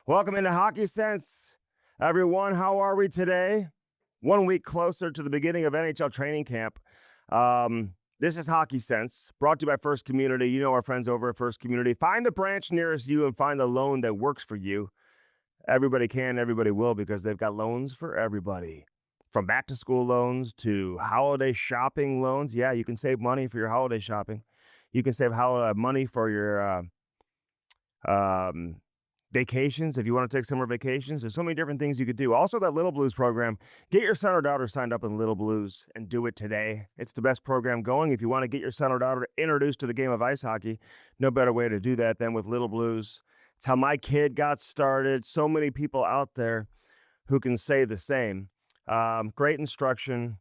Welcome into Hockey Sense, everyone. How are we today? 1 week closer to the beginning of NHL training camp. This is Hockey Sense, brought to you by First Community. You know our friends over at First Community. Find the branch nearest you and find the loan that works for you. Everybody can, everybody will, because they've got loans for everybody. From back-to-school loans to holiday shopping loans. Yeah, you can save money for your holiday shopping. You can save money for your vacations, if you want to take summer vacations. There's so many different things you could do. Also, that Little Blues program, get your son or daughter signed up in Little Blues and do it today. It's the best program going. If you want to get your son or daughter introduced to the game of ice hockey, no better way to do that than with Little Blues. It's how my kid got started. So many people out there who can say the same. Great instruction.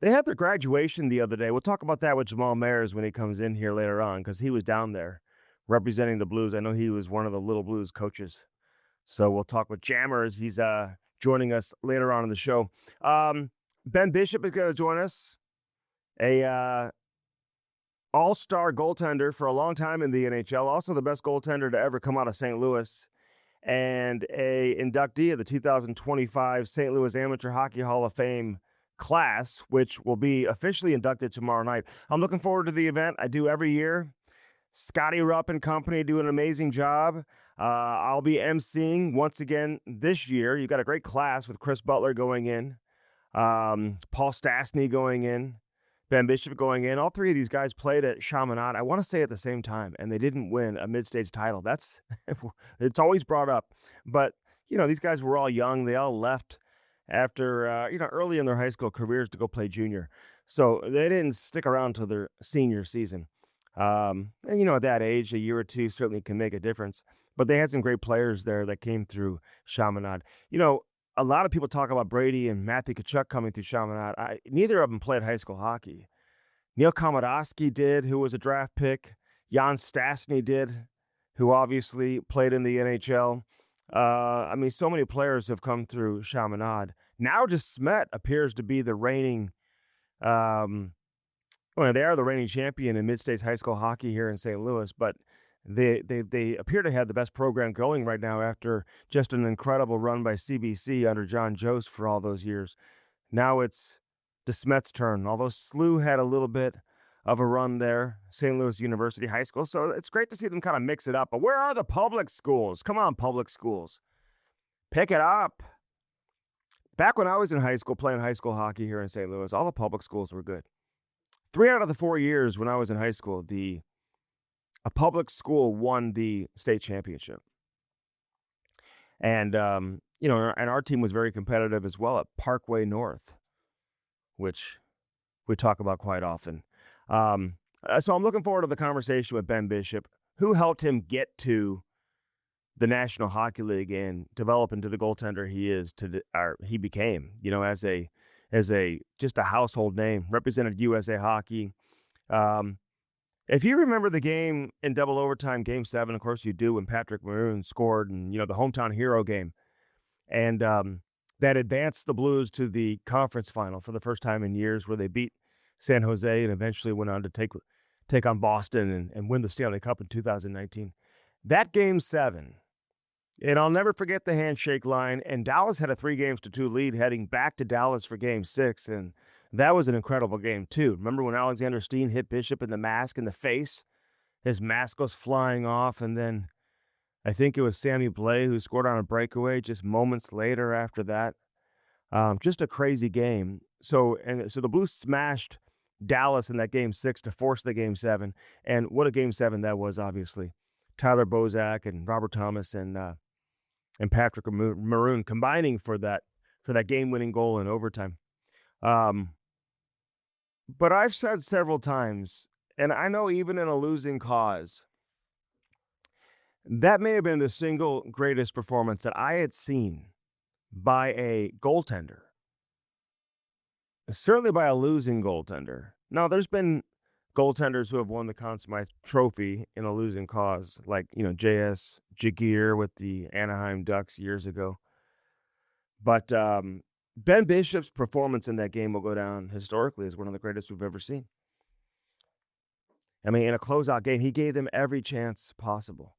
They had their graduation the other day. We'll talk about that with Jamal Mayers when he comes in here later on, because he was down there representing the Blues. I know he was one of the Little Blues coaches. So we'll talk with Jammers. He's joining us later on in the show. Ben Bishop is going to join us, a All-Star goaltender for a long time in the NHL, also the best goaltender to ever come out of St. Louis, and a inductee of the 2025 St. Louis Amateur Hockey Hall of Fame class, which will be officially inducted tomorrow night. I'm looking forward to the event. I do every year. Scotty Rupp and company do an amazing job. I'll be emceeing once again this year. You got a great class with Chris Butler going in, Paul Stastny going in, Ben Bishop going in. All three of these guys played at Chaminade, I want to say at the same time, and they didn't win a mid-stage title. It's always brought up. But, these guys were all young. They all left after, early in their high school careers to go play junior. So they didn't stick around till their senior season. And at that age, a year or two certainly can make a difference. But they had some great players there that came through Chaminade. A lot of people talk about Brady and Matthew Tkachuk coming through Chaminade. Neither of them played high school hockey. Neil Komodowski did, who was a draft pick. Jan Stastny did, who obviously played in the NHL. So many players have come through Chaminade. Now just Smet appears to be the reigning they are the reigning champion in mid-state high school hockey here in St. Louis, but they appear to have the best program going right now after just an incredible run by CBC under John Jost for all those years. Now it's DeSmet's turn, although SLU had a little bit of a run there, St. Louis University High School, so it's great to see them kind of mix it up. But where are the public schools? Come on, public schools. Pick it up. Back when I was in high school playing high school hockey here in St. Louis, all the public schools were good. 3 out of the 4 years when I was in high school, a public school won the state championship. And, and our team was very competitive as well at Parkway North, which we talk about quite often. So I'm looking forward to the conversation with Ben Bishop, who helped him get to the National Hockey League and develop into the goaltender he became, as just a household name, represented USA Hockey. If you remember the game in double overtime, Game 7, of course you do, when Patrick Maroon scored, and the hometown hero game, and that advanced the Blues to the conference final for the first time in years, where they beat San Jose and eventually went on to take on Boston and win the Stanley Cup in 2019. That Game 7. And I'll never forget the handshake line. And Dallas had a 3-2 lead heading back to Dallas for Game 6. And that was an incredible game, too. Remember when Alexander Steen hit Bishop in the mask in the face? His mask goes flying off. And then I think it was Sammy Blais who scored on a breakaway just moments later after that. Just a crazy game. So the Blues smashed Dallas in that Game 6 to force the Game 7. And what a Game 7 that was, obviously. Tyler Bozak and Robert Thomas and Patrick Maroon combining for that game-winning goal in overtime. But I've said several times, and I know even in a losing cause, that may have been the single greatest performance that I had seen by a goaltender. Certainly by a losing goaltender. Now, there's been goaltenders who have won the Conn Smythe Trophy in a losing cause, like, J.S. Jagier with the Anaheim Ducks years ago. But Ben Bishop's performance in that game will go down historically as one of the greatest we've ever seen. I mean, in a closeout game, he gave them every chance possible.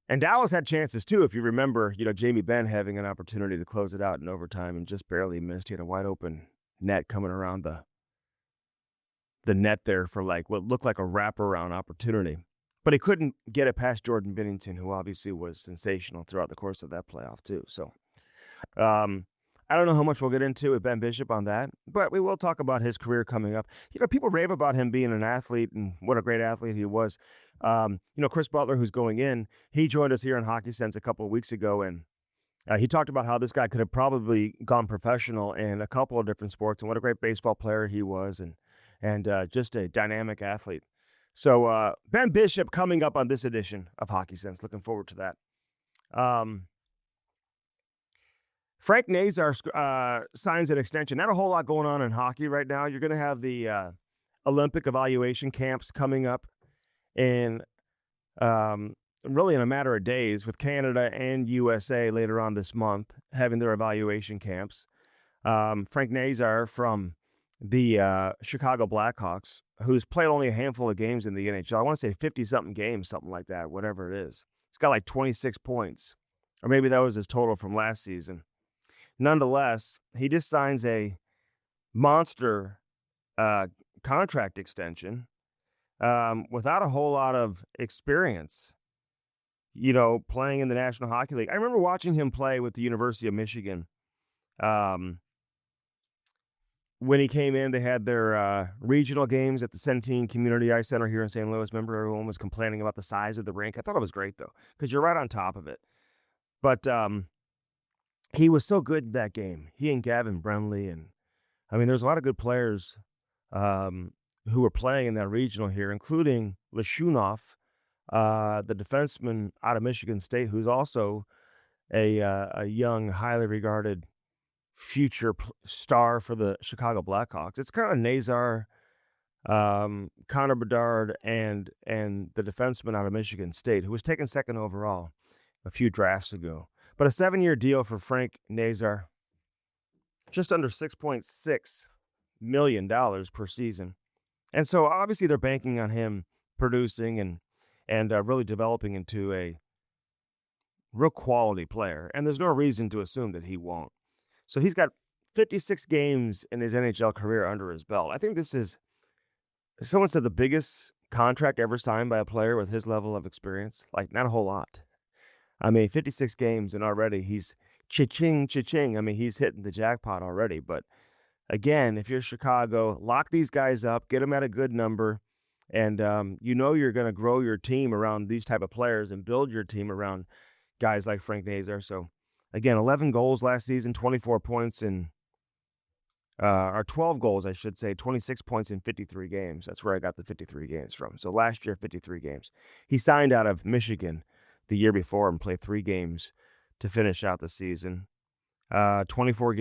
And Dallas had chances too, if you remember, Jamie Benn having an opportunity to close it out in overtime and just barely missed. He had a wide open net coming around the net there for like what looked like a wraparound opportunity. But he couldn't get it past Jordan Binnington, who obviously was sensational throughout the course of that playoff too. So I don't know how much we'll get into with Ben Bishop on that, but we will talk about his career coming up. People rave about him being an athlete and what a great athlete he was. Chris Butler, who's going in, he joined us here on Hockey Sense a couple of weeks ago, and he talked about how this guy could have probably gone professional in a couple of different sports and what a great baseball player he was and just a dynamic athlete. So Ben Bishop coming up on this edition of Hockey Sense. Looking forward to that. Frank Nazar signs an extension. Not a whole lot going on in hockey right now. You're going to have the Olympic evaluation camps coming up in really in a matter of days, with Canada and USA later on this month having their evaluation camps. Frank Nazar from the Chicago Blackhawks, who's played only a handful of games in the NHL. I want to say 50-something games, something like that, whatever it is. He's got like 26 points, or maybe that was his total from last season. Nonetheless, he just signs a monster contract extension without a whole lot of experience, playing in the National Hockey League. I remember watching him play with the University of Michigan. When he came in, they had their regional games at the Centene Community Ice Center here in St. Louis. Remember, everyone was complaining about the size of the rink. I thought it was great, though, because you're right on top of it. But he was so good in that game. He and Gavin Brenly, and there's a lot of good players who were playing in that regional here, including Leshunov, the defenseman out of Michigan State, who's also a young, highly regarded future star for the Chicago Blackhawks. It's kind of Nazar, Connor Bedard, and the defenseman out of Michigan State, who was taken second overall a few drafts ago. But a 7-year deal for Frank Nazar, just under $6.6 million per season. And so obviously they're banking on him producing and really developing into a real quality player. And there's no reason to assume that he won't. So he's got 56 games in his NHL career under his belt. I think this is, someone said, the biggest contract ever signed by a player with his level of experience. Like, not a whole lot. 56 games, and already he's cha-ching, cha-ching. He's hitting the jackpot already. But again, if you're Chicago, lock these guys up, get them at a good number, and you're going to grow your team around these type of players and build your team around guys like Frank Nazar. So, again, 11 goals last season, 24 points or 12 goals, I should say, 26 points in 53 games. That's where I got the 53 games from. So last year, 53 games. He signed out of Michigan the year before and played 3 games to finish out the season. 24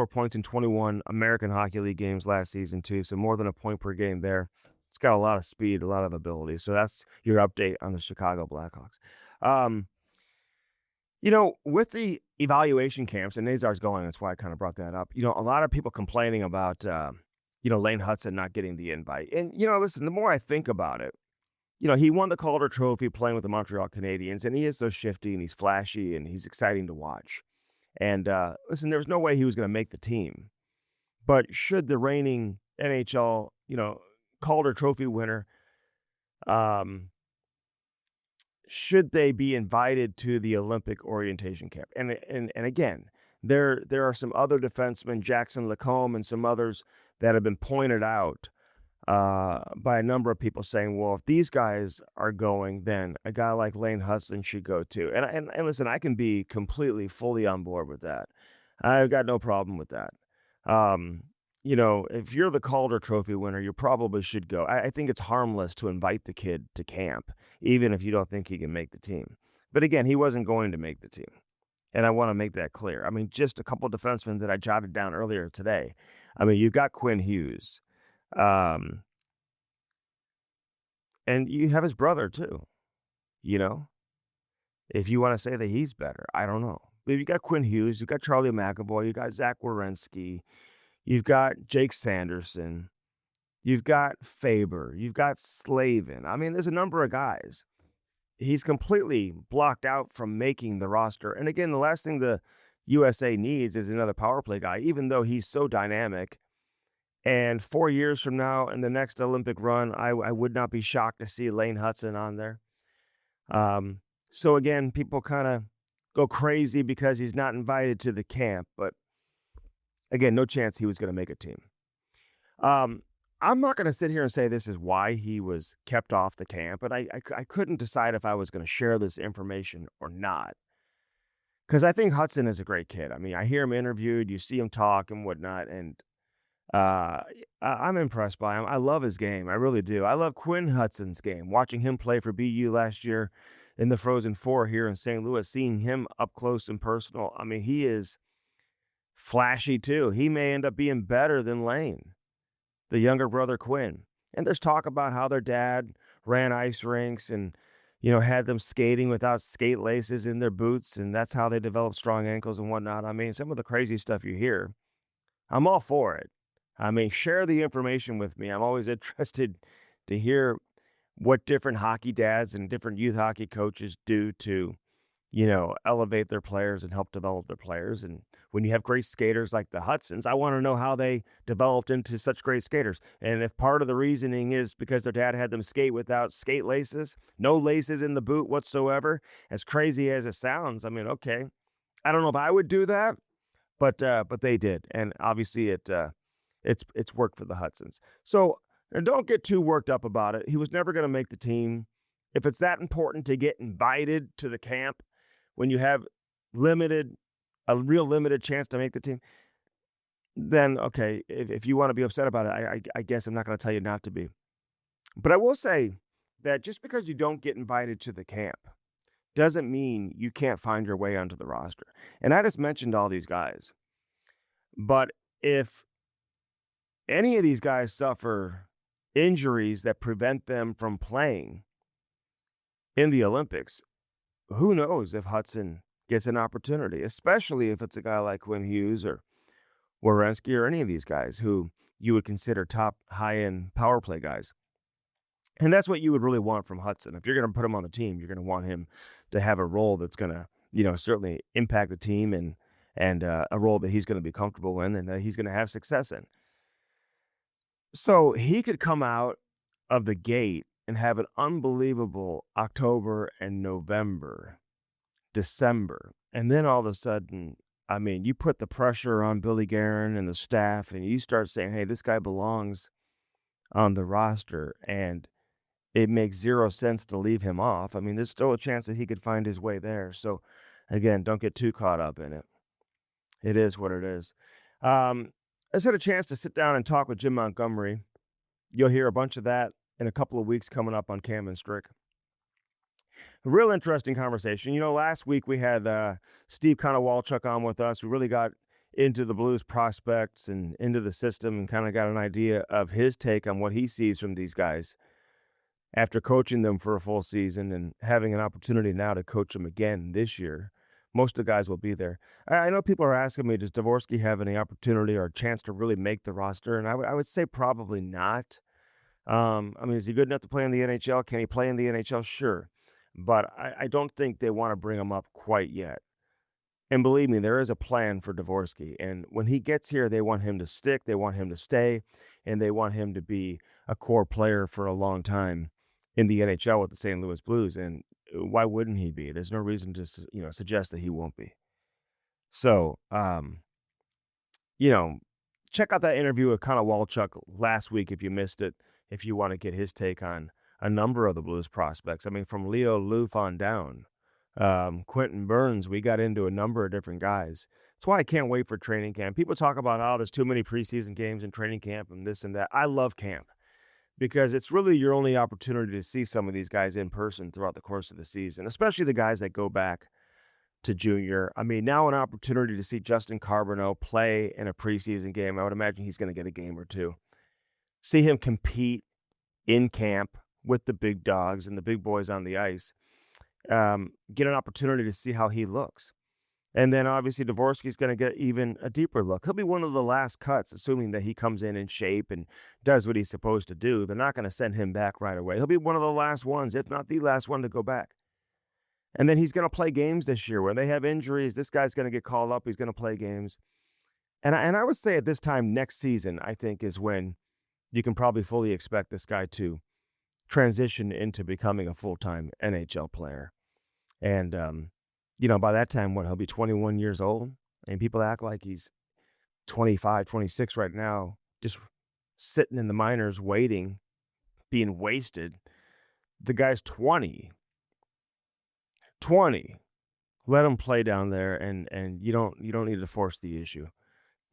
points in 21 American Hockey League games last season too, so more than a point per game there. It's got a lot of speed, a lot of ability. So that's your update on the Chicago Blackhawks. With the evaluation camps, and Nazar's going, that's why I kind of brought that up. A lot of people complaining about, Lane Hudson not getting the invite. And, listen, the more I think about it, he won the Calder Trophy playing with the Montreal Canadiens, and he is so shifty and he's flashy and he's exciting to watch. And listen, there was no way he was going to make the team. But should the reigning NHL, Calder Trophy winner, should they be invited to the Olympic orientation camp? And again, there are some other defensemen, Jackson Lacombe and some others, that have been pointed out by a number of people saying, well, if these guys are going, then a guy like Lane Hudson should go too. And listen, I can be completely, fully on board with that. I've got no problem with that. If you're the Calder Trophy winner, you probably should go. I think it's harmless to invite the kid to camp, even if you don't think he can make the team. But again, he wasn't going to make the team. And I want to make that clear. Just a couple of defensemen that I jotted down earlier today. You've got Quinn Hughes. And you have his brother too, if you want to say that he's better, I don't know. But you got Quinn Hughes, you got Charlie McAvoy, you got Zach Werenski, you've got Jake Sanderson, you've got Faber, you've got Slavin. There's a number of guys he's completely blocked out from making the roster. And again, the last thing the USA needs is another power play guy, even though he's so dynamic. And 4 years from now, in the next Olympic run, I would not be shocked to see Lane Hudson on there. So again, people kind of go crazy because he's not invited to the camp, but again, no chance he was going to make a team. I'm not going to sit here and say this is why he was kept off the camp, but I couldn't decide if I was going to share this information or not. Because I think Hudson is a great kid. I mean, I hear him interviewed, you see him talk and whatnot, and I'm impressed by him. I love his game. I really do. I love Quinn Hudson's game. Watching him play for BU last year in the Frozen Four here in St. Louis, seeing him up close and personal. I mean, he is flashy too. He may end up being better than Lane, the younger brother Quinn. And there's talk about how their dad ran ice rinks and, had them skating without skate laces in their boots, and that's how they developed strong ankles and whatnot. I mean, some of the crazy stuff you hear, I'm all for it. I mean, share the information with me. I'm always interested to hear what different hockey dads and different youth hockey coaches do to, elevate their players and help develop their players. And when you have great skaters like the Hudsons, I want to know how they developed into such great skaters. And if part of the reasoning is because their dad had them skate without skate laces, no laces in the boot whatsoever, as crazy as it sounds, I mean, okay. I don't know if I would do that, but they did. And obviously it's worked for the Hudsons. So don't get too worked up about it. He was never going to make the team. If it's that important to get invited to the camp when you have a real limited chance to make the team, then okay, if you want to be upset about it, I guess I'm not going to tell you not to be. But I will say that just because you don't get invited to the camp doesn't mean you can't find your way onto the roster. And I just mentioned all these guys. But if any of these guys suffer injuries that prevent them from playing in the Olympics, who knows if Hudson gets an opportunity, especially if it's a guy like Quinn Hughes or Werenski or any of these guys who you would consider top high-end power play guys. And that's what you would really want from Hudson. If you're going to put him on the team, you're going to want him to have a role that's going to, certainly impact the team and a role that he's going to be comfortable in and that he's going to have success in. So he could come out of the gate and have an unbelievable October and November, December. And then all of a sudden, I mean, you put the pressure on Billy Guerin and the staff and you start saying, hey, this guy belongs on the roster, and it makes zero sense to leave him off. I mean, there's still a chance that he could find his way there. So, again, don't get too caught up in it. It is what it is. I just had a chance to sit down and talk with Jim Montgomery. You'll hear a bunch of that in a couple of weeks coming up on Cam and Strick. A real interesting conversation. Last week we had Steve Konowalchuk on with us. We really got into the Blues prospects and into the system and kind of got an idea of his take on what he sees from these guys after coaching them for a full season and having an opportunity now to coach them again this year. Most of the guys will be there. I know people are asking me, does Dvorsky have any opportunity or a chance to really make the roster? And I would say probably not. I mean, is he good enough to play in the NHL? Can he play in the NHL? Sure. But I don't think they want to bring him up quite yet. And believe me, there is a plan for Dvorsky. And when he gets here, they want him to stick, they want him to stay, and they want him to be a core player for a long time in the NHL with the St. Louis Blues. And why wouldn't he be? There's no reason to, suggest that he won't be. So, check out that interview with Konowalchuk last week if you missed it, if you want to get his take on a number of the Blues prospects. I mean, from Leo Loof on down, Quentin Burns, we got into a number of different guys. That's why I can't wait for training camp. People talk about, there's too many preseason games in training camp and this and that. I love camp because it's really your only opportunity to see some of these guys in person throughout the course of the season, especially the guys that go back to junior. I mean, now an opportunity to see Justin Carboneau play in a preseason game. I would imagine he's going to get a game or two. See him compete in camp with the big dogs and the big boys on the ice. Get an opportunity to see how he looks. And then obviously Dvorsky's going to get even a deeper look. He'll be one of the last cuts, assuming that he comes in shape and does what he's supposed to do. They're not going to send him back right away. He'll be one of the last ones, if not the last one, to go back. And then he's going to play games this year. When they have injuries, this guy's going to get called up. He's going to play games. And I would say at this time next season, I think, is when you can probably fully expect this guy to transition into becoming a full-time NHL player. And, by that time, he'll be 21 years old. And people act like he's 25, 26 right now, just sitting in the minors waiting, being wasted. The guy's 20. 20. Let him play down there, and you don't need to force the issue.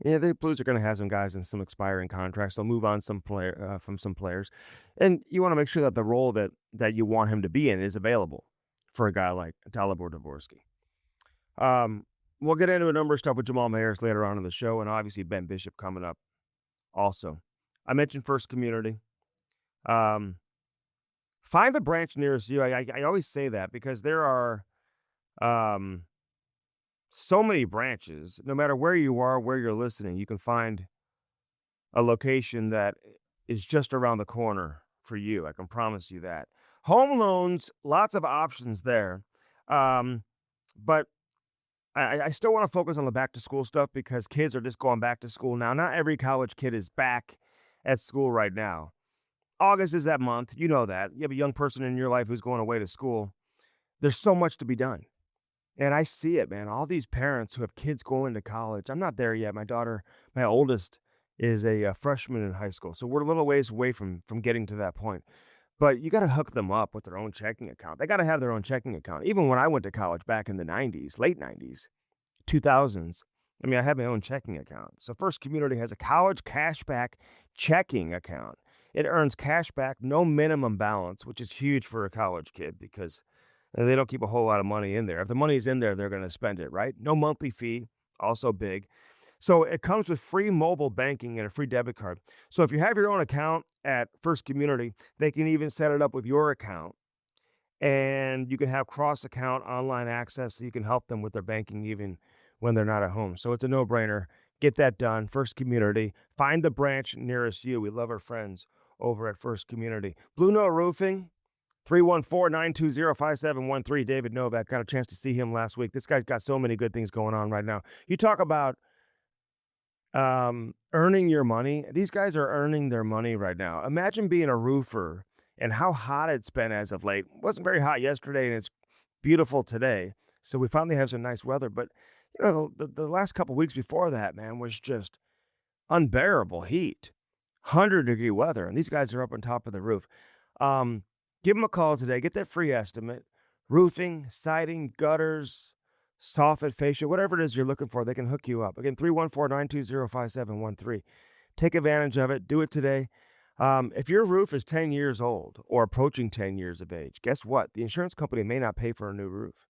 Yeah, the Blues are going to have some guys in some expiring contracts. They'll move on from some players, and you want to make sure that the role that you want him to be in is available for a guy like Dalibor Dvorsky. We'll get into a number of stuff with Jamal Mayers later on in the show, and obviously Ben Bishop coming up also. I mentioned First Community. Find the branch nearest you. I always say that because there are so many branches. No matter where you are, where you're listening, you can find a location that is just around the corner for you. I can promise you that. Home loans, lots of options there. But I still want to focus on the back to school stuff because kids are just going back to school now. Not every college kid is back at school right now. August is that month. You know that. You have a young person in your life who's going away to school. There's so much to be done. And I see it, man. All these parents who have kids going to college. I'm not there yet. My daughter, my oldest, is a freshman in high school. So we're a little ways away from getting to that point. But you got to hook them up with their own checking account. They got to have their own checking account. Even when I went to college back in the 90s, late 90s, 2000s, I had my own checking account. So First Community has a college cashback checking account. It earns cash back, no minimum balance, which is huge for a college kid because they don't keep a whole lot of money in there. If the money's in there, they're going to spend it, right? No monthly fee, also big. So it comes with free mobile banking and a free debit card. So if you have your own account at First Community, they can even set it up with your account. And you can have cross-account online access so you can help them with their banking even when they're not at home. So it's a no-brainer. Get that done. First Community. Find the branch nearest you. We love our friends over at First Community. Blue Note Roofing, 314-920-5713. David Novak. Got a chance to see him last week. This guy's got so many good things going on right now. You talk about earning your money. These guys are earning their money right now. Imagine being a roofer and how hot it's been as of late. It wasn't very hot yesterday, and it's beautiful today. So we finally have some nice weather. But, the last couple weeks before that, man, was just unbearable heat. 100-degree weather, and these guys are up on top of the roof. Give them a call today. Get that free estimate. Roofing, siding, gutters, soffit, fascia, whatever it is you're looking for, they can hook you up. Again, 314-920-5713. Take advantage of it. Do it today. If your roof is 10 years old or approaching 10 years of age, guess what? The insurance company may not pay for a new roof.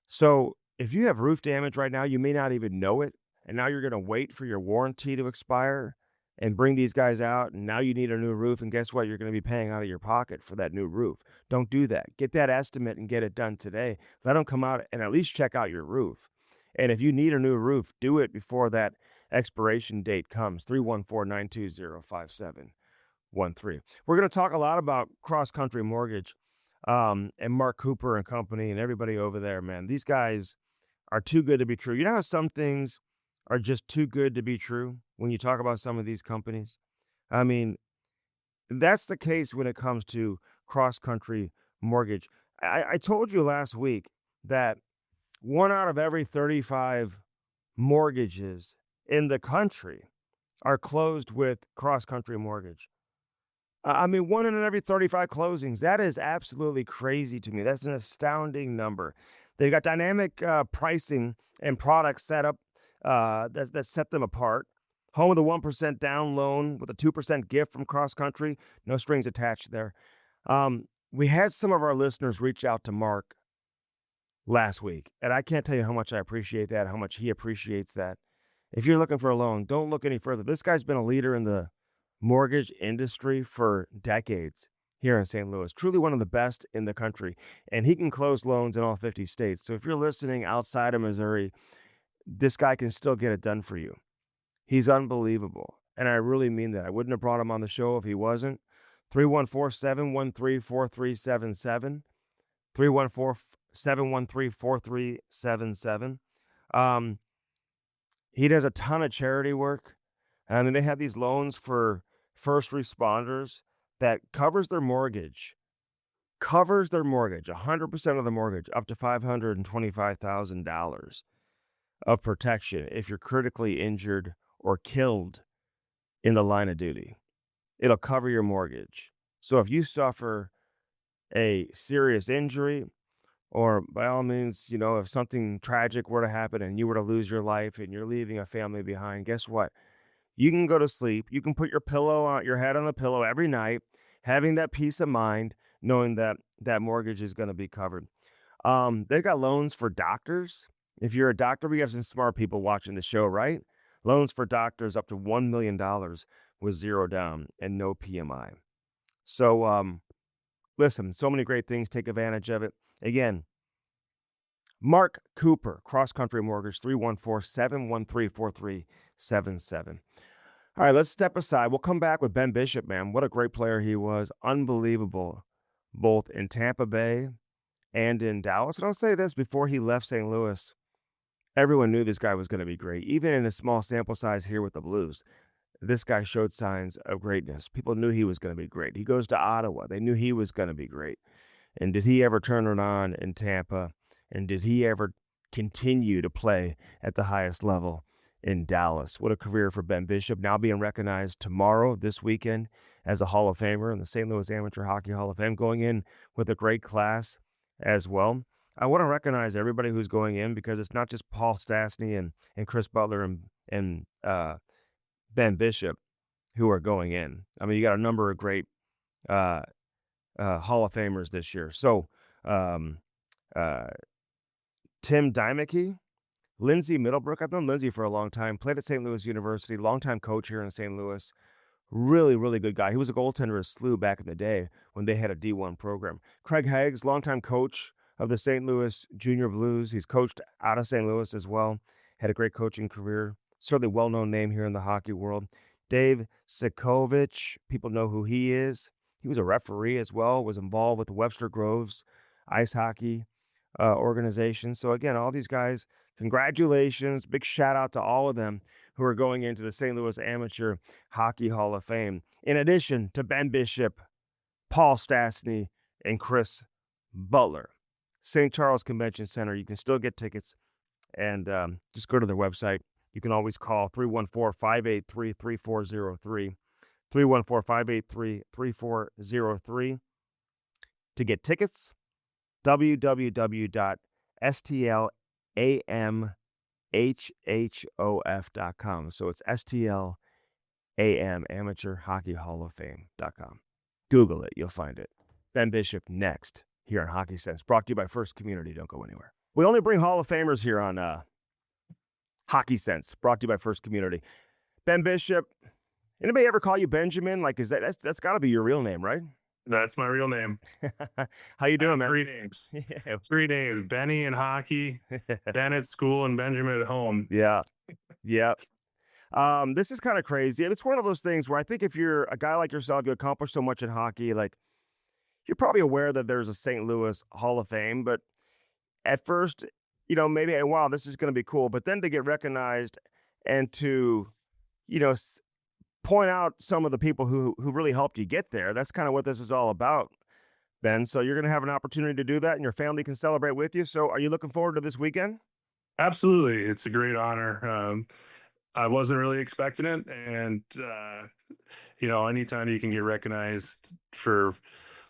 So if you have roof damage right now, you may not even know it, and now you're going to wait for your warranty to expire and bring these guys out, and now you need a new roof, and guess what? You're going to be paying out of your pocket for that new roof. Don't do that. Get that estimate and get it done today. Let them come out and at least check out your roof. And if you need a new roof, do it before that expiration date comes, 314-920-5713. We're going to talk a lot about Cross Country Mortgage and Mark Cooper and company and everybody over there, man. These guys are too good to be true. You know how some things are just too good to be true when you talk about some of these companies? That's the case when it comes to Cross Country Mortgage. I told you last week that 1 out of every 35 mortgages in the country are closed with Cross Country Mortgage. 1 in every 35 closings. That is absolutely crazy to me. That's an astounding number. They've got dynamic pricing and products set up that set them apart. Home of the 1% down loan with a 2% gift from Cross Country. No strings attached there. We had some of our listeners reach out to Mark last week, and I can't tell you how much I appreciate that, how much he appreciates that. If you're looking for a loan, don't look any further. This guy's been a leader in the mortgage industry for decades here in St. Louis. Truly one of the best in the country, and he can close loans in all 50 states. So if you're listening outside of Missouri, this guy can still get it done for you. He's unbelievable, and I really mean that. I wouldn't have brought him on the show if he wasn't. 314-713-4377. 713-4377. Um, he does a ton of charity work. I mean, they have these loans for first responders that covers their mortgage, 100% of the mortgage, up to $525,000 of protection if you're critically injured or killed in the line of duty. It'll cover your mortgage. So if you suffer a serious injury, or by all means, if something tragic were to happen and you were to lose your life and you're leaving a family behind, guess what? You can go to sleep. You can put your head on the pillow every night, having that peace of mind, knowing that that mortgage is going to be covered. They've got loans for doctors. If you're a doctor, we have some smart people watching the show, right? Loans for doctors up to $1 million with zero down and no PMI. So, listen, so many great things. Take advantage of it. Again, Mark Cooper, Cross Country Mortgage, 314-713-4377. All right, let's step aside. We'll come back with Ben Bishop, man. What a great player he was. Unbelievable, both in Tampa Bay and in Dallas. And I'll say this, before he left St. Louis, everyone knew this guy was going to be great. Even in a small sample size here with the Blues, this guy showed signs of greatness. People knew he was going to be great. He goes to Ottawa. They knew he was going to be great. And did he ever turn it on in Tampa? And did he ever continue to play at the highest level in Dallas? What a career for Ben Bishop, now being recognized this weekend, as a Hall of Famer in the St. Louis Amateur Hockey Hall of Fame, going in with a great class as well. I want to recognize everybody who's going in, because it's not just Paul Stastny and Chris Butler and Ben Bishop who are going in. I mean, you got a number of great Hall of Famers this year. So, Tim Dimeke, Lindsay Middlebrook. I've known Lindsay for a long time. Played at St. Louis University, longtime coach here in St. Louis. Really, really good guy. He was a goaltender at SLU back in the day when they had a D1 program. Craig Haggs, longtime coach of the St. Louis Junior Blues. He's coached out of St. Louis as well. Had a great coaching career. Certainly well-known name here in the hockey world. Dave Sikovich, people know who he is. He was a referee as well, was involved with the Webster Groves ice hockey organization. So again, all these guys, congratulations. Big shout out to all of them who are going into the St. Louis Amateur Hockey Hall of Fame. In addition to Ben Bishop, Paul Stastny, and Chris Butler. St. Charles Convention Center. You can still get tickets, and just go to their website. You can always call 314-583-3403, 314-583-3403 to get tickets. www.stlAMHHOF.com. So it's STLAM, Amateur Hockey Hall of Fame.com. Google it, you'll find it. Ben Bishop next here on Hockey Sense, brought to you by First Community. Don't go anywhere. We only bring Hall of Famers here on Hockey Sense, brought to you by First Community. Ben Bishop, anybody ever call you Benjamin? Like, that's got to be your real name, right? That's my real name. How you doing, man? 3 names. Yeah. 3 names. Benny in hockey, Ben at school, and Benjamin at home. Yeah. This is kind of crazy. It's one of those things where I think if you're a guy like yourself, you accomplish so much in hockey, like, you're probably aware that there's a St. Louis Hall of Fame, but at first, maybe, wow, this is going to be cool. But then to get recognized and to, point out some of the people who really helped you get there, that's kind of what this is all about, Ben. So you're going to have an opportunity to do that, and your family can celebrate with you. So are you looking forward to this weekend? Absolutely. It's a great honor. I wasn't really expecting it. And, anytime you can get recognized for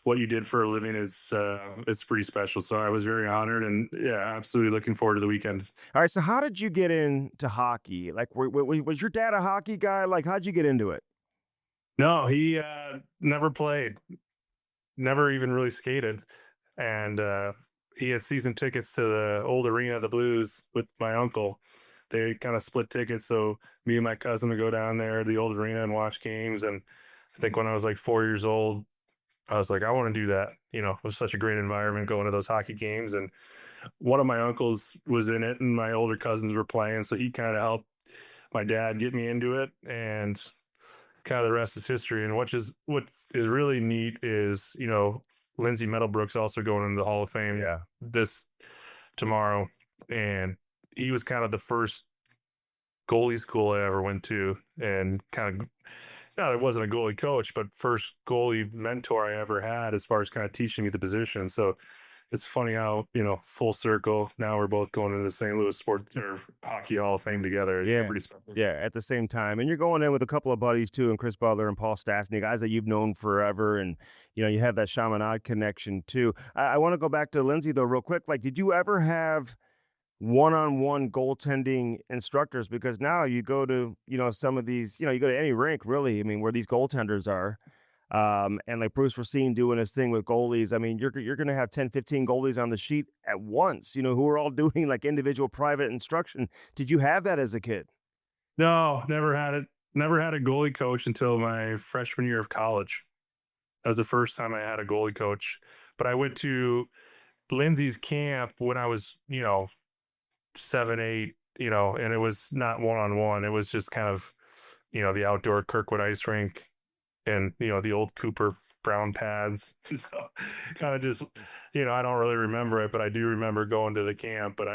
what you did for a living is it's pretty special. So I was very honored, and yeah, absolutely looking forward to the weekend. All right. So how did you get into hockey? Like, was your dad a hockey guy? Like, how'd you get into it? No, he never played, never even really skated. And he had season tickets to the old arena of the Blues with my uncle. They kind of split tickets, so me and my cousin would go down there to the old arena and watch games. And I think when I was like 4 years old, I was like, I want to do that. It was such a great environment going to those hockey games. And one of my uncles was in it, and my older cousins were playing, so he kind of helped my dad get me into it. And kind of the rest is history. And what is really neat is, Lindsey Meadowbrook's also going into the Hall of Fame Yeah. this tomorrow, and he was kind of the first goalie school I ever went to, and kind of no, it wasn't a goalie coach, but first goalie mentor I ever had as far as kind of teaching me the position. So it's funny how, full circle. Now we're both going into the St. Louis Sport or Hockey Hall of Fame together. It's Yeah. pretty special. Yeah, at the same time, and you're going in with a couple of buddies too, and Chris Butler and Paul Stastny, guys that you've known forever, and you have that Chaminade connection too. I want to go back to Lindsay though, real quick. Like, did you ever have one-on-one goaltending instructors? Because now you go to some of these, you go to any rink really. I mean, where these goaltenders are, and like Bruce Racine doing his thing with goalies. I mean, you're going to have 10, 15 goalies on the sheet at once. Who are all doing like individual private instruction. Did you have that as a kid? No, never had it. Never had a goalie coach until my freshman year of college. That was the first time I had a goalie coach. But I went to Lindsay's camp when I was, 7, 8, and it was not one on one. It was just kind of, the outdoor Kirkwood ice rink and, the old Cooper brown pads. So kind of just, I don't really remember it, but I do remember going to the camp, but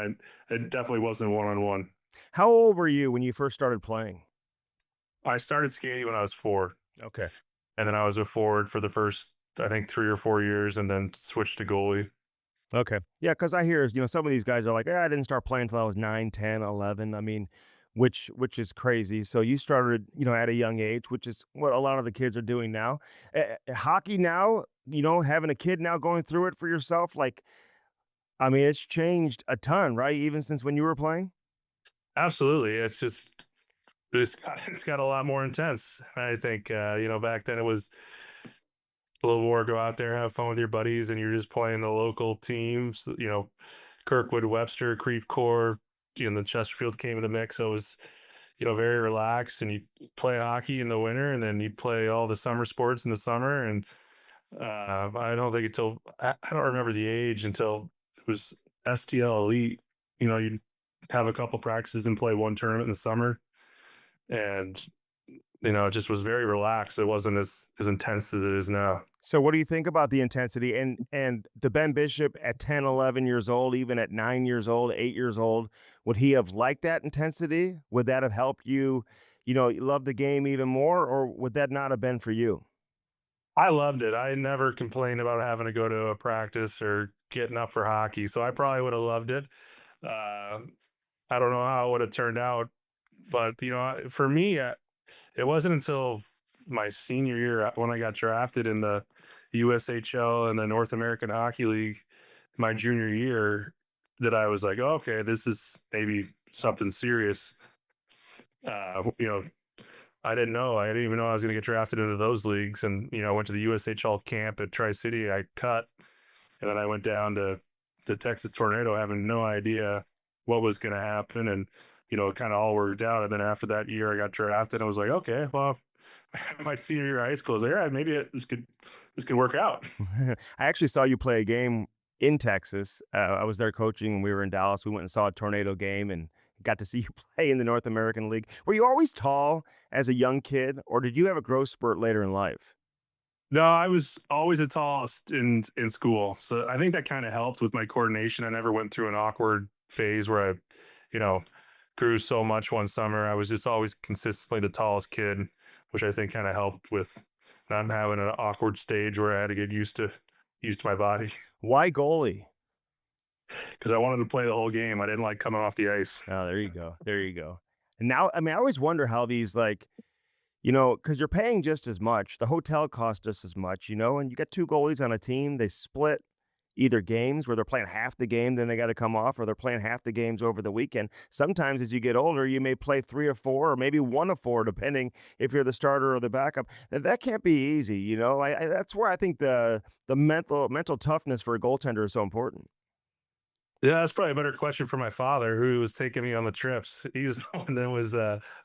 it definitely wasn't one on one. How old were you when you first started playing? I started skating when I was 4, Okay. and then I was a forward for the first, I think, 3 or 4 years, and then switched to goalie. Okay. Yeah, because I hear, some of these guys are like, I didn't start playing until I was 9, 10, 11. I mean, which is crazy. So you started, at a young age, which is what a lot of the kids are doing now. Hockey now, having a kid now going through it for yourself, like, I mean, it's changed a ton, right? Even since when you were playing? Absolutely, it's got a lot more intense. I think back then it was a little more go out there, have fun with your buddies, and you're just playing the local teams. Kirkwood, Webster, Creve Coeur, the Chesterfield came in the mix. So it was very relaxed, and you play hockey in the winter, and then you play all the summer sports in the summer. And I don't think until I don't remember the age until it was STL Elite. You'd have a couple practices and play one tournament in the summer, and it just was very relaxed. It wasn't as intense as it is now. So what do you think about the intensity and the Ben Bishop at 10, 11 years old, even at 9 years old, 8 years old, would he have liked that intensity? Would that have helped you, love the game even more, or would that not have been for you? I loved it. I never complained about having to go to a practice or getting up for hockey, so I probably would have loved it. Uh, I don't know how it would have turned out, but for me, it wasn't until my senior year when I got drafted in the USHL and the North American Hockey League my junior year that I was like, "Oh, okay, this is maybe something serious." You know, I didn't know. I didn't even know I was going to get drafted into those leagues. And, I went to the USHL camp at Tri City. I cut, and then I went down to the Texas Tornado having no idea what was going to happen. And, it kind of all worked out. And then after that year, I got drafted. I was like, okay, well, my senior year of high school, I was like, all right, maybe this could work out. I actually saw you play a game in Texas. I was there coaching and we were in Dallas. We went and saw a Tornado game and got to see you play in the North American League. Were you always tall as a young kid, or did you have a growth spurt later in life? No, I was always the tallest in school. So I think that kind of helped with my coordination. I never went through an awkward phase where I, you know, grew so much one summer. I was just always consistently the tallest kid, which I think kind of helped with not having an awkward stage where I had to get used to my body Why goalie? because I wanted to play the whole game. I didn't like coming off the ice. Oh, there you go. There you go. And now, I mean, I always wonder how these like, because you're paying just as much. The hotel costs just as much, and you got two goalies on a team. They split either games where they're playing half the game, then they got to come off, or they're playing half the games over the weekend. Sometimes as you get older, you may play three or four, or maybe one of four, depending if you're the starter or the backup. That can't be easy, that's where I think the mental toughness for a goaltender is so important. Yeah, that's probably a better question for my father, who was taking me on the trips. He's the one that was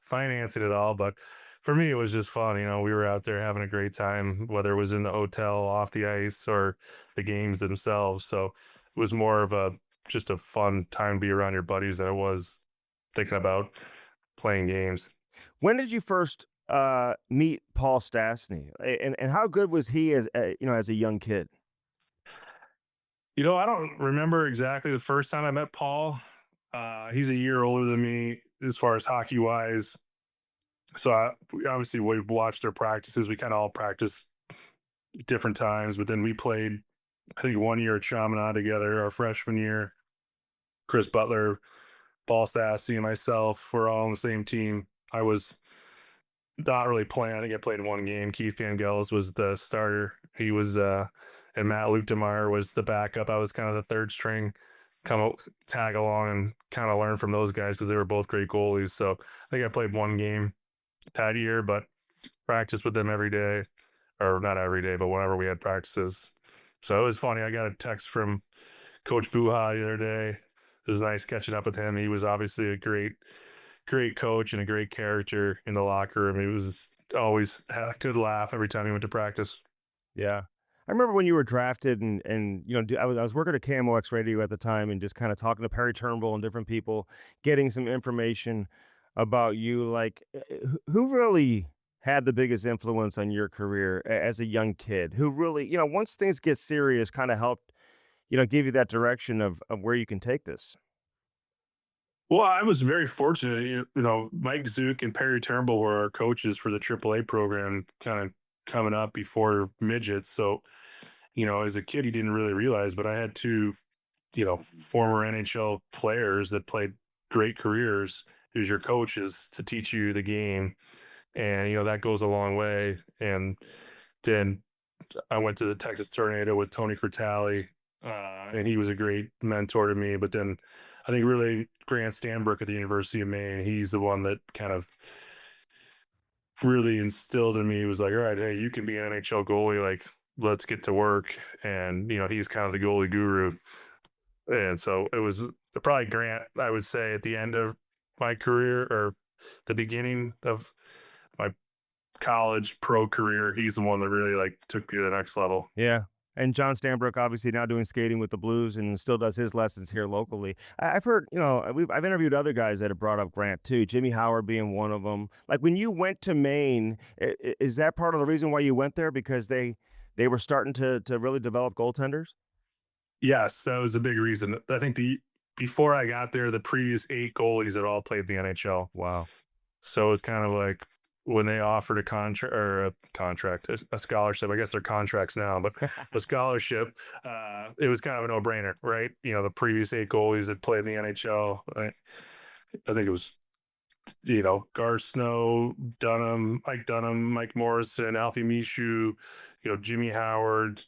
financing it all. But for me, it was just fun. We were out there having a great time, whether it was in the hotel, off the ice, or the games themselves. So it was more of just a fun time to be around your buddies than it was thinking about playing games. When did you first meet Paul Stastny, and how good was he as as a young kid? I don't remember exactly the first time I met Paul. He's a year older than me as far as hockey wise. So obviously we watched their practices. We kind of all practiced different times, but then we played, I think, 1 year at Chaminade together, our freshman year. Chris Butler, Paul Stassi, and myself were all on the same team. I was not really playing. I think I played one game. Keith Van Gels was the starter. He was, and Matt Lutemeyer was the backup. I was kind of the third string, tag along and kind of learn from those guys because they were both great goalies. So I think I played one game that year, but practiced with them every day, or not every day, but whenever we had practices. So it was funny. I got a text from Coach Buha the other day. It was nice catching up with him. He was obviously a great coach and a great character in the locker room. He was always had a good laugh every time he went to practice. Yeah. I remember when you were drafted and I was working at KMOX radio at the time and just kind of talking to Perry Turnbull and different people, getting some information about you. Like, who really had the biggest influence on your career as a young kid? Who really, once things get serious, kind of helped, give you that direction of where you can take this? Well, I was very fortunate. Mike Zook and Perry Turnbull were our coaches for the AAA program, kind of coming up before midgets. So, as a kid, he didn't really realize, but I had two, former NHL players that played great careers who's your coaches to teach you the game. And, that goes a long way. And then I went to the Texas Tornado with Tony Crotale, and he was a great mentor to me. But then I think really Grant Stanbrook at the University of Maine, he's the one that kind of really instilled in me. He was like, all right, hey, you can be an NHL goalie. Like, let's get to work. And, he's kind of the goalie guru. And so it was probably Grant, I would say, at the end of my career or the beginning of my college pro career. He's the one that really like took me to the next level. Yeah. And John Stambrook obviously now doing skating with the Blues and still does his lessons here locally. I've heard, I've interviewed other guys that have brought up Grant too, Jimmy Howard being one of them. Like when you went to Maine, is that part of the reason why you went there? Because they were starting to really develop goaltenders? Yes, that was a big reason. I think the before I got there, the previous 8 goalies had all played the NHL. Wow. So it's kind of like when they offered a scholarship. I guess they're contracts now, but a scholarship. It was kind of a no-brainer, right? The previous 8 goalies that played in the NHL. I think it was Gar Snow, Dunham, Mike Morrison, Alfie Mishu, Jimmy Howard,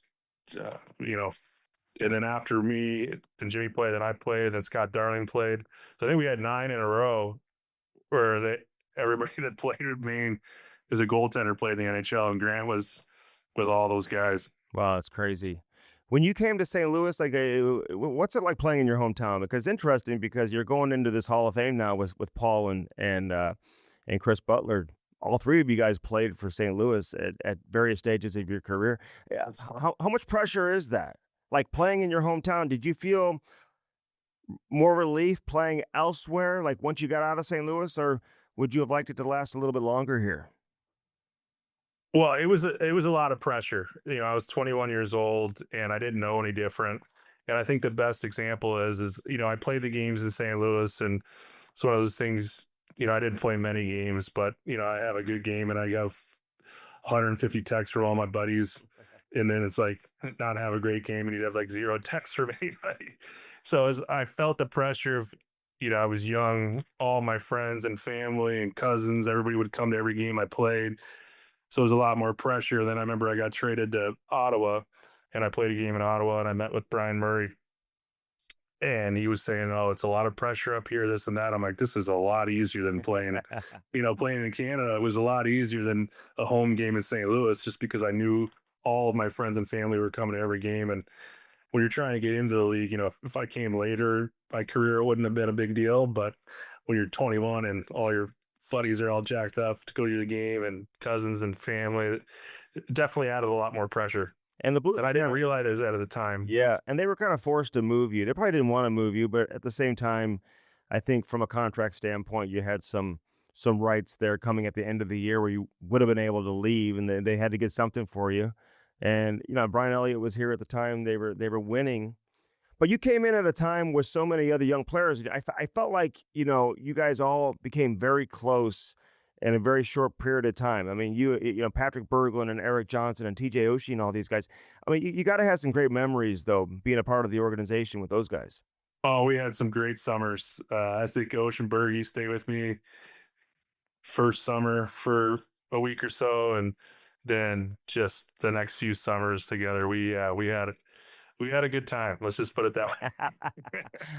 uh, you know, and then after me, then Jimmy played, then I played, then Scott Darling played. So I think we had 9 in a row where everybody that played with Maine as a goaltender played in the NHL, and Grant was with all those guys. Wow, that's crazy. When you came to St. Louis, like, what's it like playing in your hometown? Because interesting, because you're going into this Hall of Fame now with Paul and Chris Butler. All three of you guys played for St. Louis at various stages of your career. Yeah, how much pressure is that? Like playing in your hometown, did you feel more relief playing elsewhere? Like once you got out of St. Louis, or would you have liked it to last a little bit longer here? Well, it was a lot of pressure. I was 21 years old and I didn't know any different. And I think the best example is I played the games in St. Louis, and it's one of those things. I didn't play many games, but I have a good game and I got 150 texts from all my buddies, and then it's like not have a great game and you'd have like zero texts from anybody. So as I felt the pressure of, I was young, all my friends and family and cousins, everybody would come to every game I played. So it was a lot more pressure. Then I remember I got traded to Ottawa and I played a game in Ottawa and I met with Brian Murray, and he was saying, "Oh, it's a lot of pressure up here, this and that." I'm like, "This is a lot easier than playing, playing in Canada. It was a lot easier than a home game in St. Louis, just because I knew all of my friends and family were coming to every game." And when you're trying to get into the league, if I came later, my career wouldn't have been a big deal. But when you're 21 and all your buddies are all jacked up to go to the game and cousins and family, it definitely added a lot more pressure And the Blues, that I didn't yeah. realize at the time. Yeah, and they were kind of forced to move you. They probably didn't want to move you, but at the same time, I think from a contract standpoint, you had some rights there coming at the end of the year where you would have been able to leave, and they had to get something for you. And Brian Elliott was here at the time. They were winning, But you came in at a time with so many other young players. I felt like, you guys all became very close in a very short period of time. I mean, Patrick Berglund and Eric Johnson and TJ Oshie and all these guys. I mean, you got to have some great memories, though, being a part of the organization with those guys. Oh, we had some great summers. I think Oceanberg, he stayed with me first summer for a week or so, and then just the next few summers together, we had a good time. Let's just put it that way.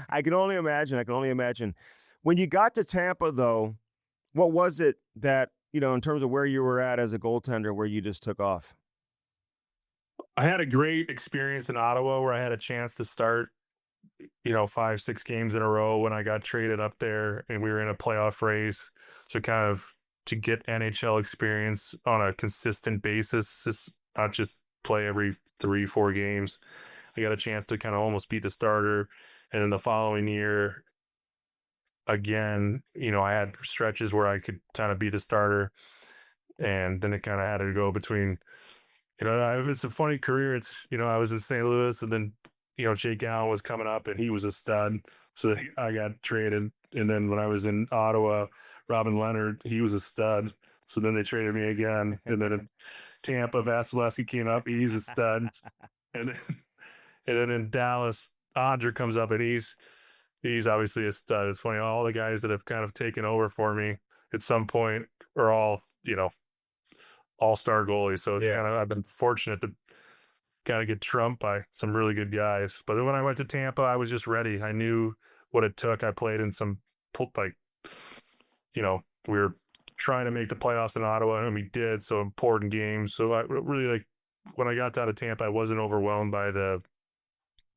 I can only imagine. I can only imagine. When you got to Tampa, though, what was it that, in terms of where you were at as a goaltender, where you just took off? I had a great experience in Ottawa where I had a chance to start, 5, 6 games in a row when I got traded up there and we were in a playoff race. So kind of to get NHL experience on a consistent basis, just not just play every 3, 4 games. I got a chance to kind of almost beat the starter. And then the following year, again, I had stretches where I could kind of be the starter. And then it kind of had to go between, it's a funny career. I was in St. Louis and then, Jake Allen was coming up and he was a stud. So I got traded. And then when I was in Ottawa, Robin Leonard, he was a stud. So then they traded me again. And then in Tampa, Vasilevsky came up. He's a stud. And then, and then in Dallas, Andre comes up and he's obviously a stud. It's funny, all the guys that have kind of taken over for me at some point are all, all-star goalies. So it's Yeah. kind of, I've been fortunate to kind of get trumped by some really good guys. But then when I went to Tampa, I was just ready. I knew what it took. I played in some, like, we were trying to make the playoffs in Ottawa, and we did, so important games. So I really, like, when I got down to Tampa, I wasn't overwhelmed I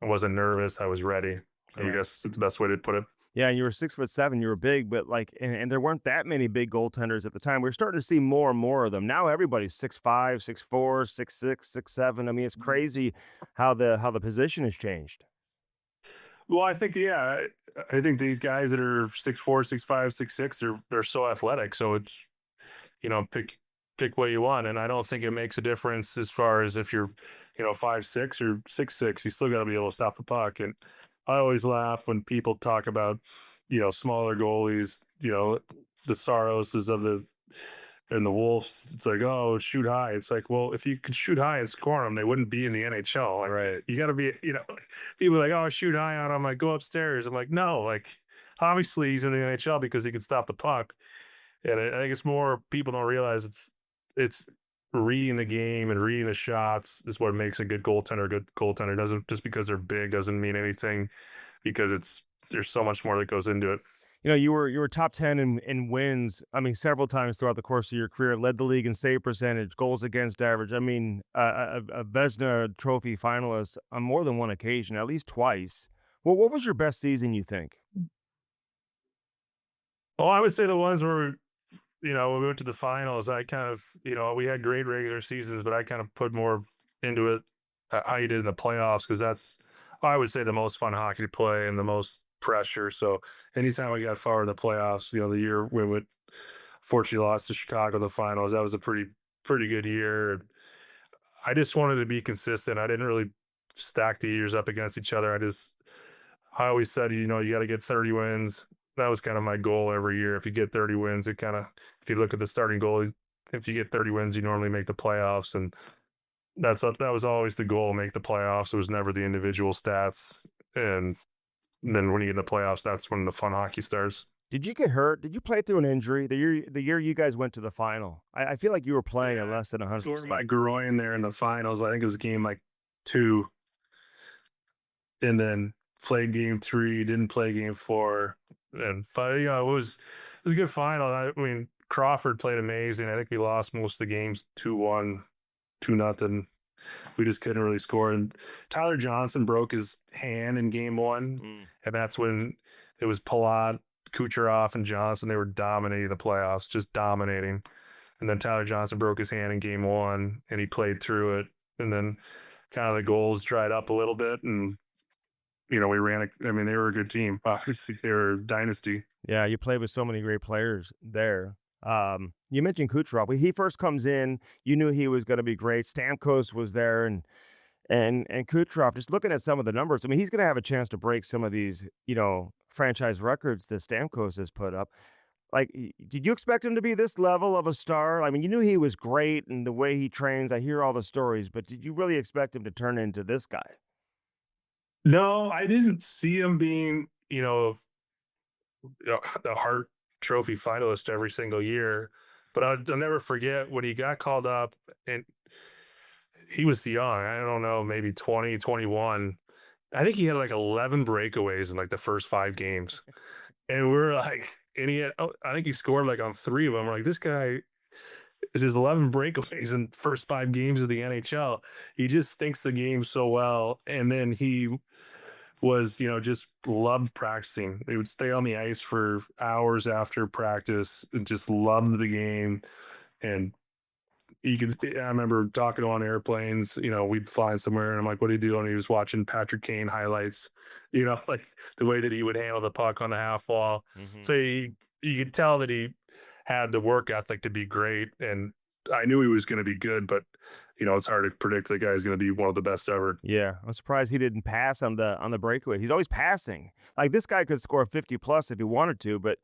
wasn't nervous. I was ready. I Yeah. guess it's the best way to put it. Yeah, and you were 6'7", you were big, but and there weren't that many big goaltenders at the time. We are starting to see more and more of them. Now everybody's 6'5", 6'4", 6'6", 6'7". I mean, it's crazy how the position has changed. Well, I think, yeah, I think these guys that are 6'4", 6'5", 6'6", they're so athletic. So it's, pick what you want. And I don't think it makes a difference as far as if you're, 5'6" or 6'6", you still got to be able to stop the puck. And I always laugh when people talk about, smaller goalies, the Sorrowses of the Wolves. It's like, oh, shoot high. It's like, well, if you could shoot high and score them, they wouldn't be in the NHL. Like, Right. you got to be, people are like, oh, shoot high on him. Like, go upstairs. I'm like, no, like, obviously he's in the NHL because he can stop the puck. And I think it's more people don't realize it's reading the game and reading the shots is what makes a good goaltender. A good goaltender doesn't just because they're big doesn't mean anything because there's so much more that goes into it. You were top 10 in wins. I mean, several times throughout the course of your career, led the league in save percentage, goals against average. I mean, a Vezina Trophy finalist on more than one occasion, at least twice. Well, what was your best season, you think? Well, I would say the ones where when we went to the finals, I kind of, we had great regular seasons, but I kind of put more into it how you did in the playoffs because that's, I would say, the most fun hockey to play and the most pressure. So anytime we got far in the playoffs, the year we went, fortunately lost to Chicago in the finals, that was a pretty good year. And I just wanted to be consistent. I didn't really stack the years up against each other. I always said, you got to get 30 wins. That was kind of my goal every year. If you get 30 wins, it kind of, if you look at the starting goal, if you get 30 wins, you normally make the playoffs. And that was always the goal, make the playoffs. It was never the individual stats. And then when you get in the playoffs, that's when the fun hockey starts. Did you get hurt? Did you play through an injury the year you guys went to the final? I feel like you were playing at less than Tore 100%. my groin there in the finals. I think it was game like 2. And then played game 3, didn't play game 4. And but it was a good final. I mean, Crawford played amazing. I think we lost most of the games 2-1, 2-0. We just couldn't really score. And Tyler Johnson broke his hand in game 1, and that's when it was Palat, Kucherov, and Johnson. They were dominating the playoffs, just dominating. And then Tyler Johnson broke his hand in game 1, and he played through it. And then kind of the goals dried up a little bit, and we ran. I mean, they were a good team. Obviously, they were a dynasty. Yeah, you played with so many great players there. You mentioned Kucherov. When he first comes in, you knew he was going to be great. Stamkos was there, and And Kucherov, just looking at some of the numbers, I mean, he's going to have a chance to break some of these, franchise records that Stamkos has put up. Like, did you expect him to be this level of a star? I mean, you knew he was great and the way he trains. I hear all the stories, but did you really expect him to turn into this guy? No, I didn't see him being, the Hart Trophy finalist every single year. But I'll never forget when he got called up, and he was young. I don't know, maybe 20, 21. I think he had like 11 breakaways in like the first 5 games. And we're like, and he had, oh, I think he scored like on 3 of them. We're like, this guy is his 11 breakaways in first 5 games of the NHL. He just thinks the game so well. And then he was, just loved practicing. He would stay on the ice for hours after practice and just loved the game. And I remember talking to him on airplanes, we'd fly somewhere and I'm like, what do you do? And he was watching Patrick Kane highlights, like the way that he would handle the puck on the half wall. Hmm. So you could tell that he had the work ethic to be great. And I knew he was going to be good, but it's hard to predict the guy's going to be one of the best ever. Yeah, I'm surprised he didn't pass on the breakaway. He's always passing. Like this guy could score 50 plus if he wanted to, but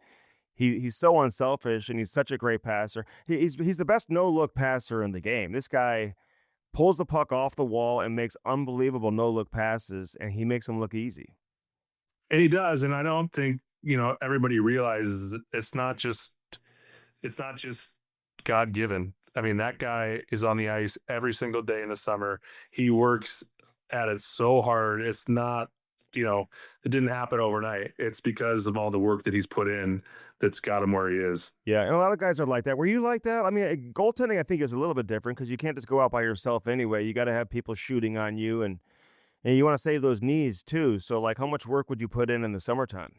he's so unselfish and he's such a great passer. He's the best no look passer in the game. This guy pulls the puck off the wall and makes unbelievable no look passes, and he makes them look easy. And he does. And I don't think, everybody realizes it's not just God given. I mean, that guy is on the ice every single day in the summer. He works at it so hard. It's not, it didn't happen overnight. It's because of all the work that he's put in that's got him where he is. Yeah, and a lot of guys are like that. Were you like that? I mean, goaltending I think is a little bit different because you can't just go out by yourself anyway. You got to have people shooting on you, and you want to save those knees too. So, like, how much work would you put in the summertime?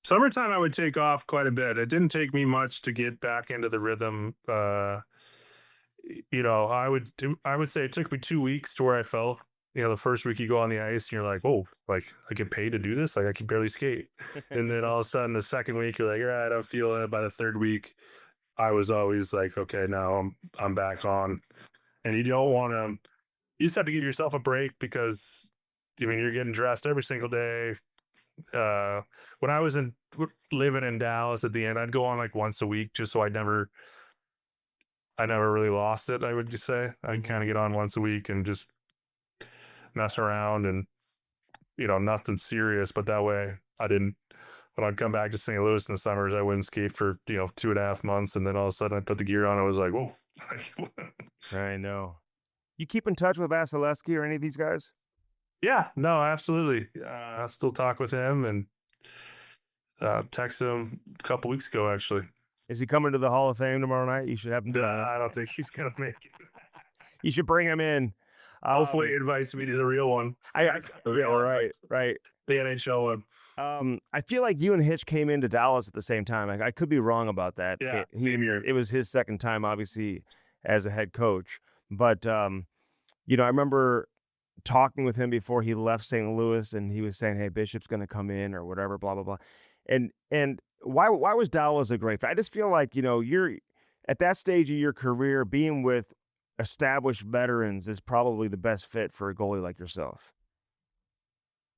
Summertime, I would take off quite a bit. It didn't take me much to get back into the rhythm. I would say it took me 2 weeks to where I felt. The first week you go on the ice and you're like, oh, like I get paid to do this. Like I can barely skate. And then all of a sudden the second week you're like, all right, I'm feeling it. By the third week, I was always like, okay, now I'm back on. And you don't want to. You just have to give yourself a break because, I mean, you're getting dressed every single day. When I was living in Dallas at the end, I'd go on like once a week just so I never really lost it. I would just say I'd Mhm. kind of get on once a week and just mess around and nothing serious. But that way, I didn't. When I'd come back to St. Louis in the summers, I wouldn't skate for 2.5 months, and then all of a sudden I put the gear on. I was like, whoa. I know. You keep in touch with Vasilevsky or any of these guys? Yeah, no, absolutely. I still talk with him and texted him a couple weeks ago, actually. Is he coming to the Hall of Fame tomorrow night? You should have him. I don't think he's gonna make it. You should bring him in. Hopefully, he Um, invites me to the real one. I yeah, right, right. The NHL one. I feel like you and Hitch came into Dallas at the same time. I could be wrong about that. Yeah, same year. It was his second time, obviously, as a head coach. But I remember talking with him before he left St. Louis, and he was saying, "Hey, Bishop's going to come in or whatever." Blah blah blah. And why was Dallas a great fit? I just feel like you're at that stage of your career, being with established veterans is probably the best fit for a goalie like yourself.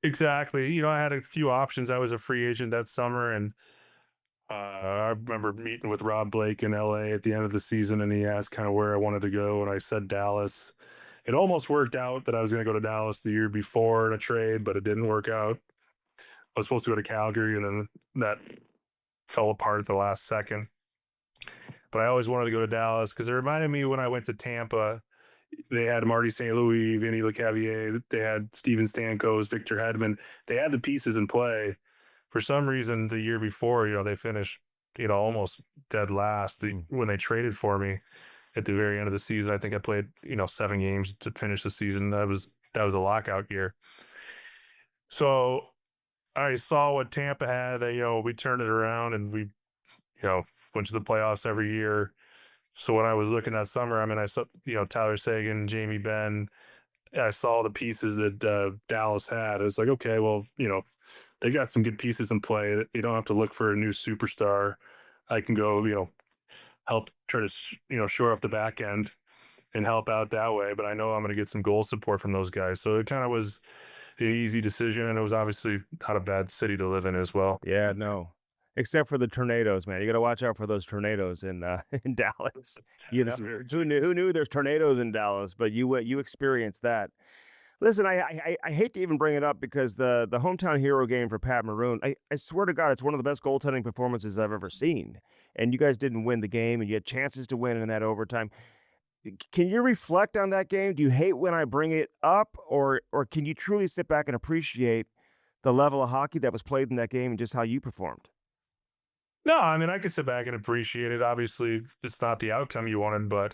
Exactly. I had a few options. I was a free agent that summer, and I remember meeting with Rob Blake in LA at the end of the season, and he asked kind of where I wanted to go, and I said Dallas. It almost worked out that I was going to go to Dallas the year before in a trade, but it didn't work out. I was supposed to go to Calgary, and then that fell apart at the last second. But I always wanted to go to Dallas because it reminded me when I went to Tampa. They had Marty St. Louis, Vinny Lecavalier. They had Steven Stamkos, Victor Hedman. They had the pieces in play. For some reason, the year before, they finished, almost dead last. Mm. When they traded for me at the very end of the season, I think I played, 7 games to finish the season. That was a lockout year. So I saw what Tampa had. We turned it around and we, went to the playoffs every year. So when I was looking that summer, I mean, I saw, Tyler Seguin, Jamie Benn. I saw the pieces that Dallas had. It was like, okay, well, they got some good pieces in play. You don't have to look for a new superstar. I can go, help try to, shore up the back end. and help out that way. But I know I'm going to get some goal support from those guys. So it kind of was an easy decision, and it was obviously not a bad city to live in as well. Yeah, no. Except for the tornadoes, man. You got to watch out for those tornadoes in in Dallas. That's very true. Who knew there's tornadoes in Dallas, but you experienced that. Listen, I hate to even bring it up because the hometown hero game for Pat Maroon, I swear to God, it's one of the best goaltending performances I've ever seen. And you guys didn't win the game, and you had chances to win in that overtime. Can you reflect on that game? Do you hate when I bring it up, or can you truly sit back and appreciate the level of hockey that was played in that game and just how you performed? No, I mean, I can sit back and appreciate it. Obviously, it's not the outcome you wanted, but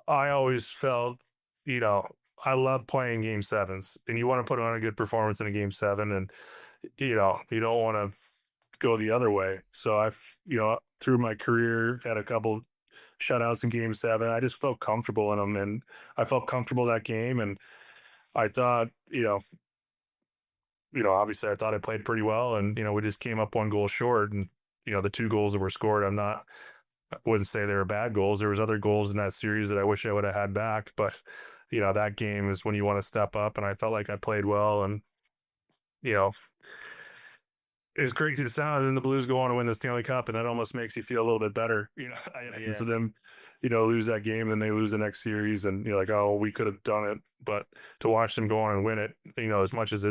I always felt, you know, I love playing game sevens, and you want to put on a good performance in a game seven, and you don't want to go the other way. So I've, through my career, had a couple shutouts in game seven. I just felt comfortable in them, and I felt comfortable that game, and I thought, obviously I thought I played pretty well, and we just came up one goal short, and the two goals that were scored, I wouldn't say they were bad goals. There was other goals in that series that I wish I would have had back, but that game is when you want to step up, and I felt like I played well, and you know, it's crazy to sound, and the Blues go on to win the Stanley Cup, and that almost makes you feel a little bit better. And Yeah. for them, lose that game, then they lose the next series, and you're like, oh, we could have done it. But to watch them go on and win it, as much as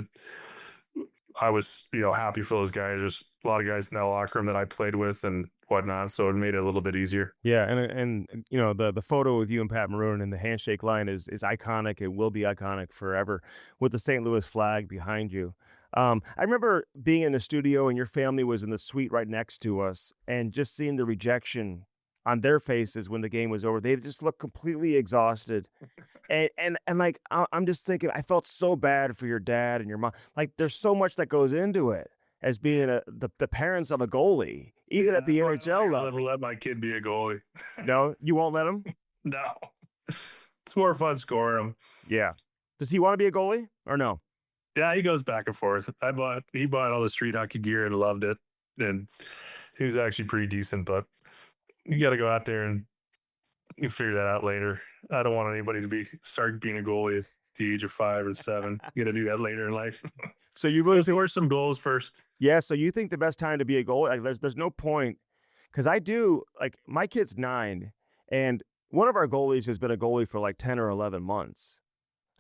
I was, happy for those guys. There's a lot of guys in that locker room that I played with and whatnot, so it made it a little bit easier. Yeah, and the photo with you and Pat Maroon and the handshake line is iconic. It will be iconic forever with the St. Louis flag behind you. I remember being in the studio and your family was in the suite right next to us, and just seeing the rejection on their faces when the game was over. They just looked completely exhausted. And like I'm just thinking, I felt so bad for your dad and your mom. Like there's so much that goes into it as being the parents of a goalie, even at the That's why NHL I'll never level. let my kid be a goalie. No, you won't let him? No, it's more fun scoring them. Yeah. Does he want to be a goalie or no? Yeah, he goes back and forth. He bought all the street hockey gear and loved it, and he was actually pretty decent. But you got to go out there and you figure that out later. I don't want anybody to start being a goalie at the age of 5 or 7. You got to do that later in life. So you really Let's score some goals first. yeah, so you think the best time to be a goalie, like there's no point because I do like my kid's 9 and one of our goalies has been a goalie for like 10 or 11 months.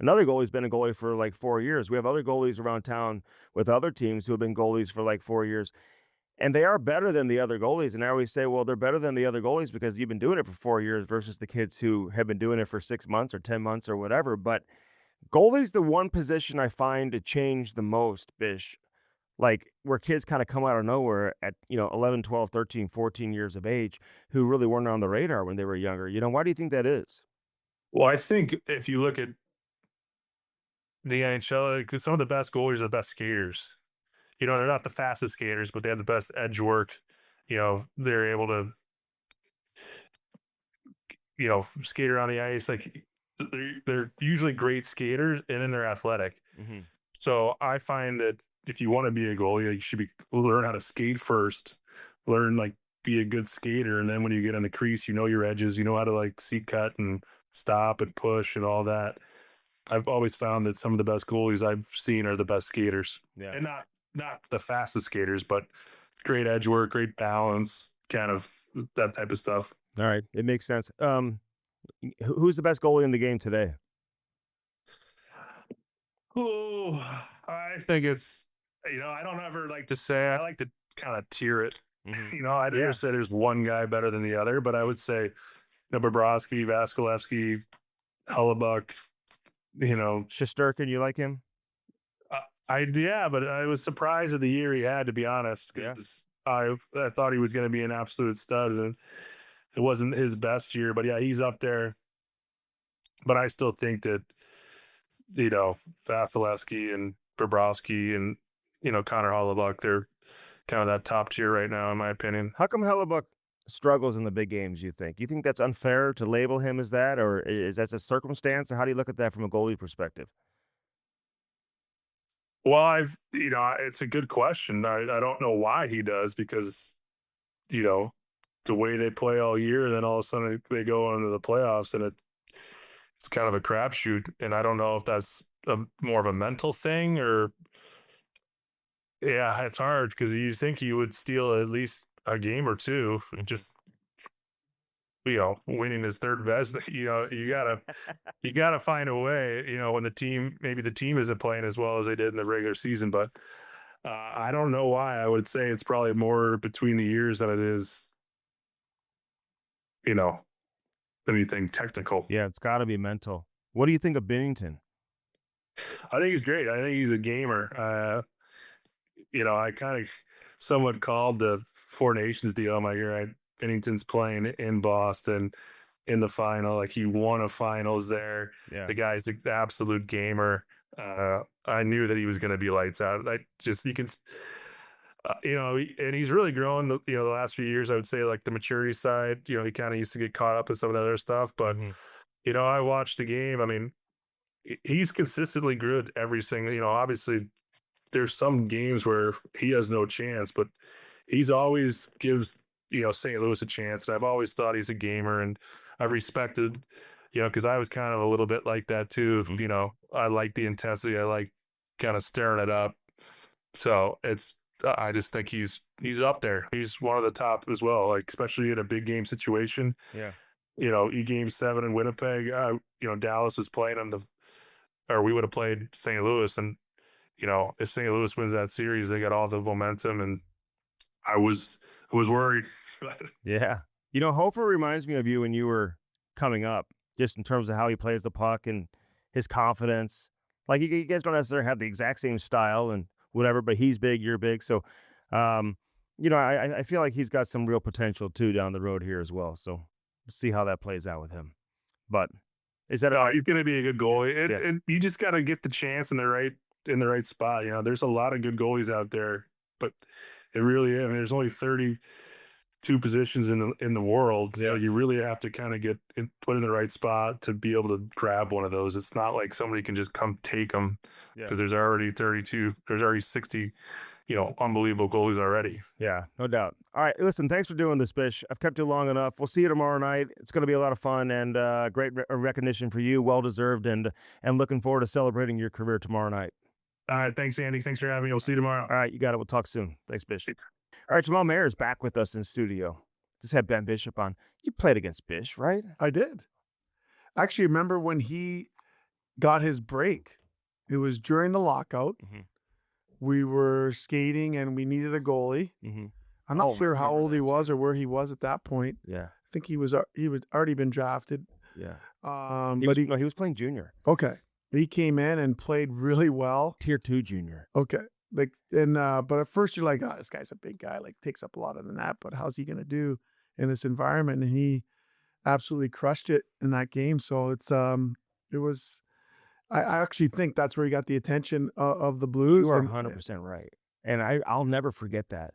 Another goalie's been a goalie for like 4 years. We have other goalies around town with other teams who have been goalies for like 4 years. And they are better than the other goalies. And I always say, well, they're better than the other goalies because you've been doing it for 4 years versus the kids who have been doing it for 6 months or 10 months or whatever. But goalie's the one position I find to change the most, Bish. Like where kids kind of come out of nowhere at, 11, 12, 13, 14 years of age who really weren't on the radar when they were younger. Why do you think that is? Well, I think if you look at the NHL, because some of the best goalies are the best skaters. They're not the fastest skaters, but they have the best edge work. They're able to, skate around the ice. Like they're usually great skaters, and then they're athletic. Mm-hmm. So I find that if you want to be a goalie, you should learn how to skate first, learn like be a good skater, and then when you get on the crease, you know your edges, you know how to like seat cut and stop and push and all that. I've always found that some of the best goalies I've seen are the best skaters, Yeah. and not the fastest skaters, but great edge work, great balance, kind of that type of stuff. All right. It makes sense. Who's the best goalie in the game today? Oh, I think it's I don't ever like to say. I like to kind of tier it. Mm-hmm. I never Yeah. say there's one guy better than the other, but I would say Bobrovsky, Vasilevsky, Hellebuck. Shesterkin, you like him? Yeah, but I was surprised at the year he had, to be honest, Yeah. because I thought he was going to be an absolute stud, and it wasn't his best year. But yeah, he's up there. But I still think that Vasilevsky and Bobrovsky and Connor Hellebuck, they're kind of that top tier right now, in my opinion. How come Hellebuck struggles in the big games, you think? You think that's unfair to label him as that, or is that a circumstance? Or how do you look at that from a goalie perspective? Well, it's a good question. I don't know why he does, because you know the way they play all year, then all of a sudden they go into the playoffs, and it's kind of a crapshoot, and I don't know if that's more of a mental thing or yeah, it's hard because you think you would steal at least a game or two, and just winning his third best. You gotta find a way. When maybe the team isn't playing as well as they did in the regular season, but I don't know why. I would say it's probably more between the years than it is, you know, anything technical. Yeah, it's got to be mental. What do you think of Bennington? I think he's great. I think he's a gamer. I kind of somewhat called the Four Nations deal. I'm like, you're right. Bennington's playing in Boston in the final. Like he won a finals there. Yeah. The guy's an absolute gamer. I knew that he was going to be lights out. I just you can, and he's really grown. The last few years, I would say like the maturity side. He kind of used to get caught up in some of the other stuff, but Mhm. I watched the game. I mean, he's consistently good every single. Obviously there's some games where he has no chance, but he's always gives St. Louis a chance. And I've always thought he's a gamer, and I've respected, because I was kind of a little bit like that too. Mhm. I like the intensity. I like kind of stirring it up. So I just think he's up there. He's one of the top as well. Like especially in a big game situation. Yeah. Game 7 in Winnipeg. Dallas was playing on or we would have played St. Louis, and if St. Louis wins that series, they got all the momentum, and I was worried. Yeah. Hofer reminds me of you when you were coming up, just in terms of how he plays the puck and his confidence. Like you guys don't necessarily have the exact same style and whatever, but he's big, you're big. So, um, I feel like he's got some real potential too down the road here as well. So, we'll see how that plays out with him. But is that No, he's going to be a good goalie, and, yeah, and you just got to get the chance in the right spot. There's a lot of good goalies out there, but it really, I mean, there's only 32 positions in the world, so yeah, you really have to kind of put in the right spot to be able to grab one of those. It's not like somebody can just come take them yeah, because there's already 32, there's already 60, unbelievable goalies already. yeah, no doubt. All right, listen, thanks for doing this, Bish. I've kept you long enough. We'll see you tomorrow night. It's going to be a lot of fun and great recognition for you, well deserved, and looking forward to celebrating your career tomorrow night. All right, thanks, Andy. Thanks for having me. We'll see you tomorrow. All right, you got it. We'll talk soon. Thanks, Bish. All right, Jamal Mayers back with us in studio. Just had Ben Bishop on. You played against Bish, right? I did. Actually, remember when he got his break? It was during the lockout. Mm-hmm. We were skating and we needed a goalie. Mm-hmm. I'm not sure how old he was too. or where he was at that point. Yeah, I think he was already been drafted. yeah. But He was playing junior, okay. He came in and played really well. tier 2 junior. Okay. But at first you're like, oh, this guy's a big guy, like takes up a lot of the net, but how's he gonna do in this environment? And he absolutely crushed it in that game. So it was I actually think that's where he got the attention of the Blues. You are And 100% right, and I'll never forget that.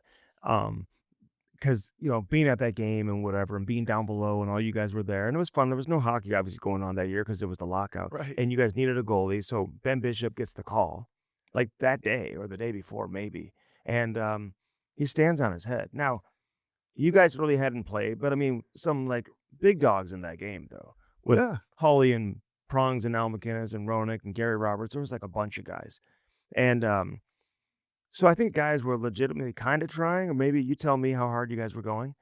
Because being at that game and whatever, and being down below, and all you guys were there, and it was fun. There was no hockey obviously going on that year because it was the lockout, right. and you guys needed a goalie. So Ben Bishop gets the call, like that day or the day before, maybe, and he stands on his head. Now, you guys really hadn't played, but I mean, some like big dogs in that game though, with Yeah. Holly and Prongs and Al McInnes and Roenick and Gary Roberts. There was like a bunch of guys, and so I think guys were legitimately kind of trying, or maybe you tell me how hard you guys were going,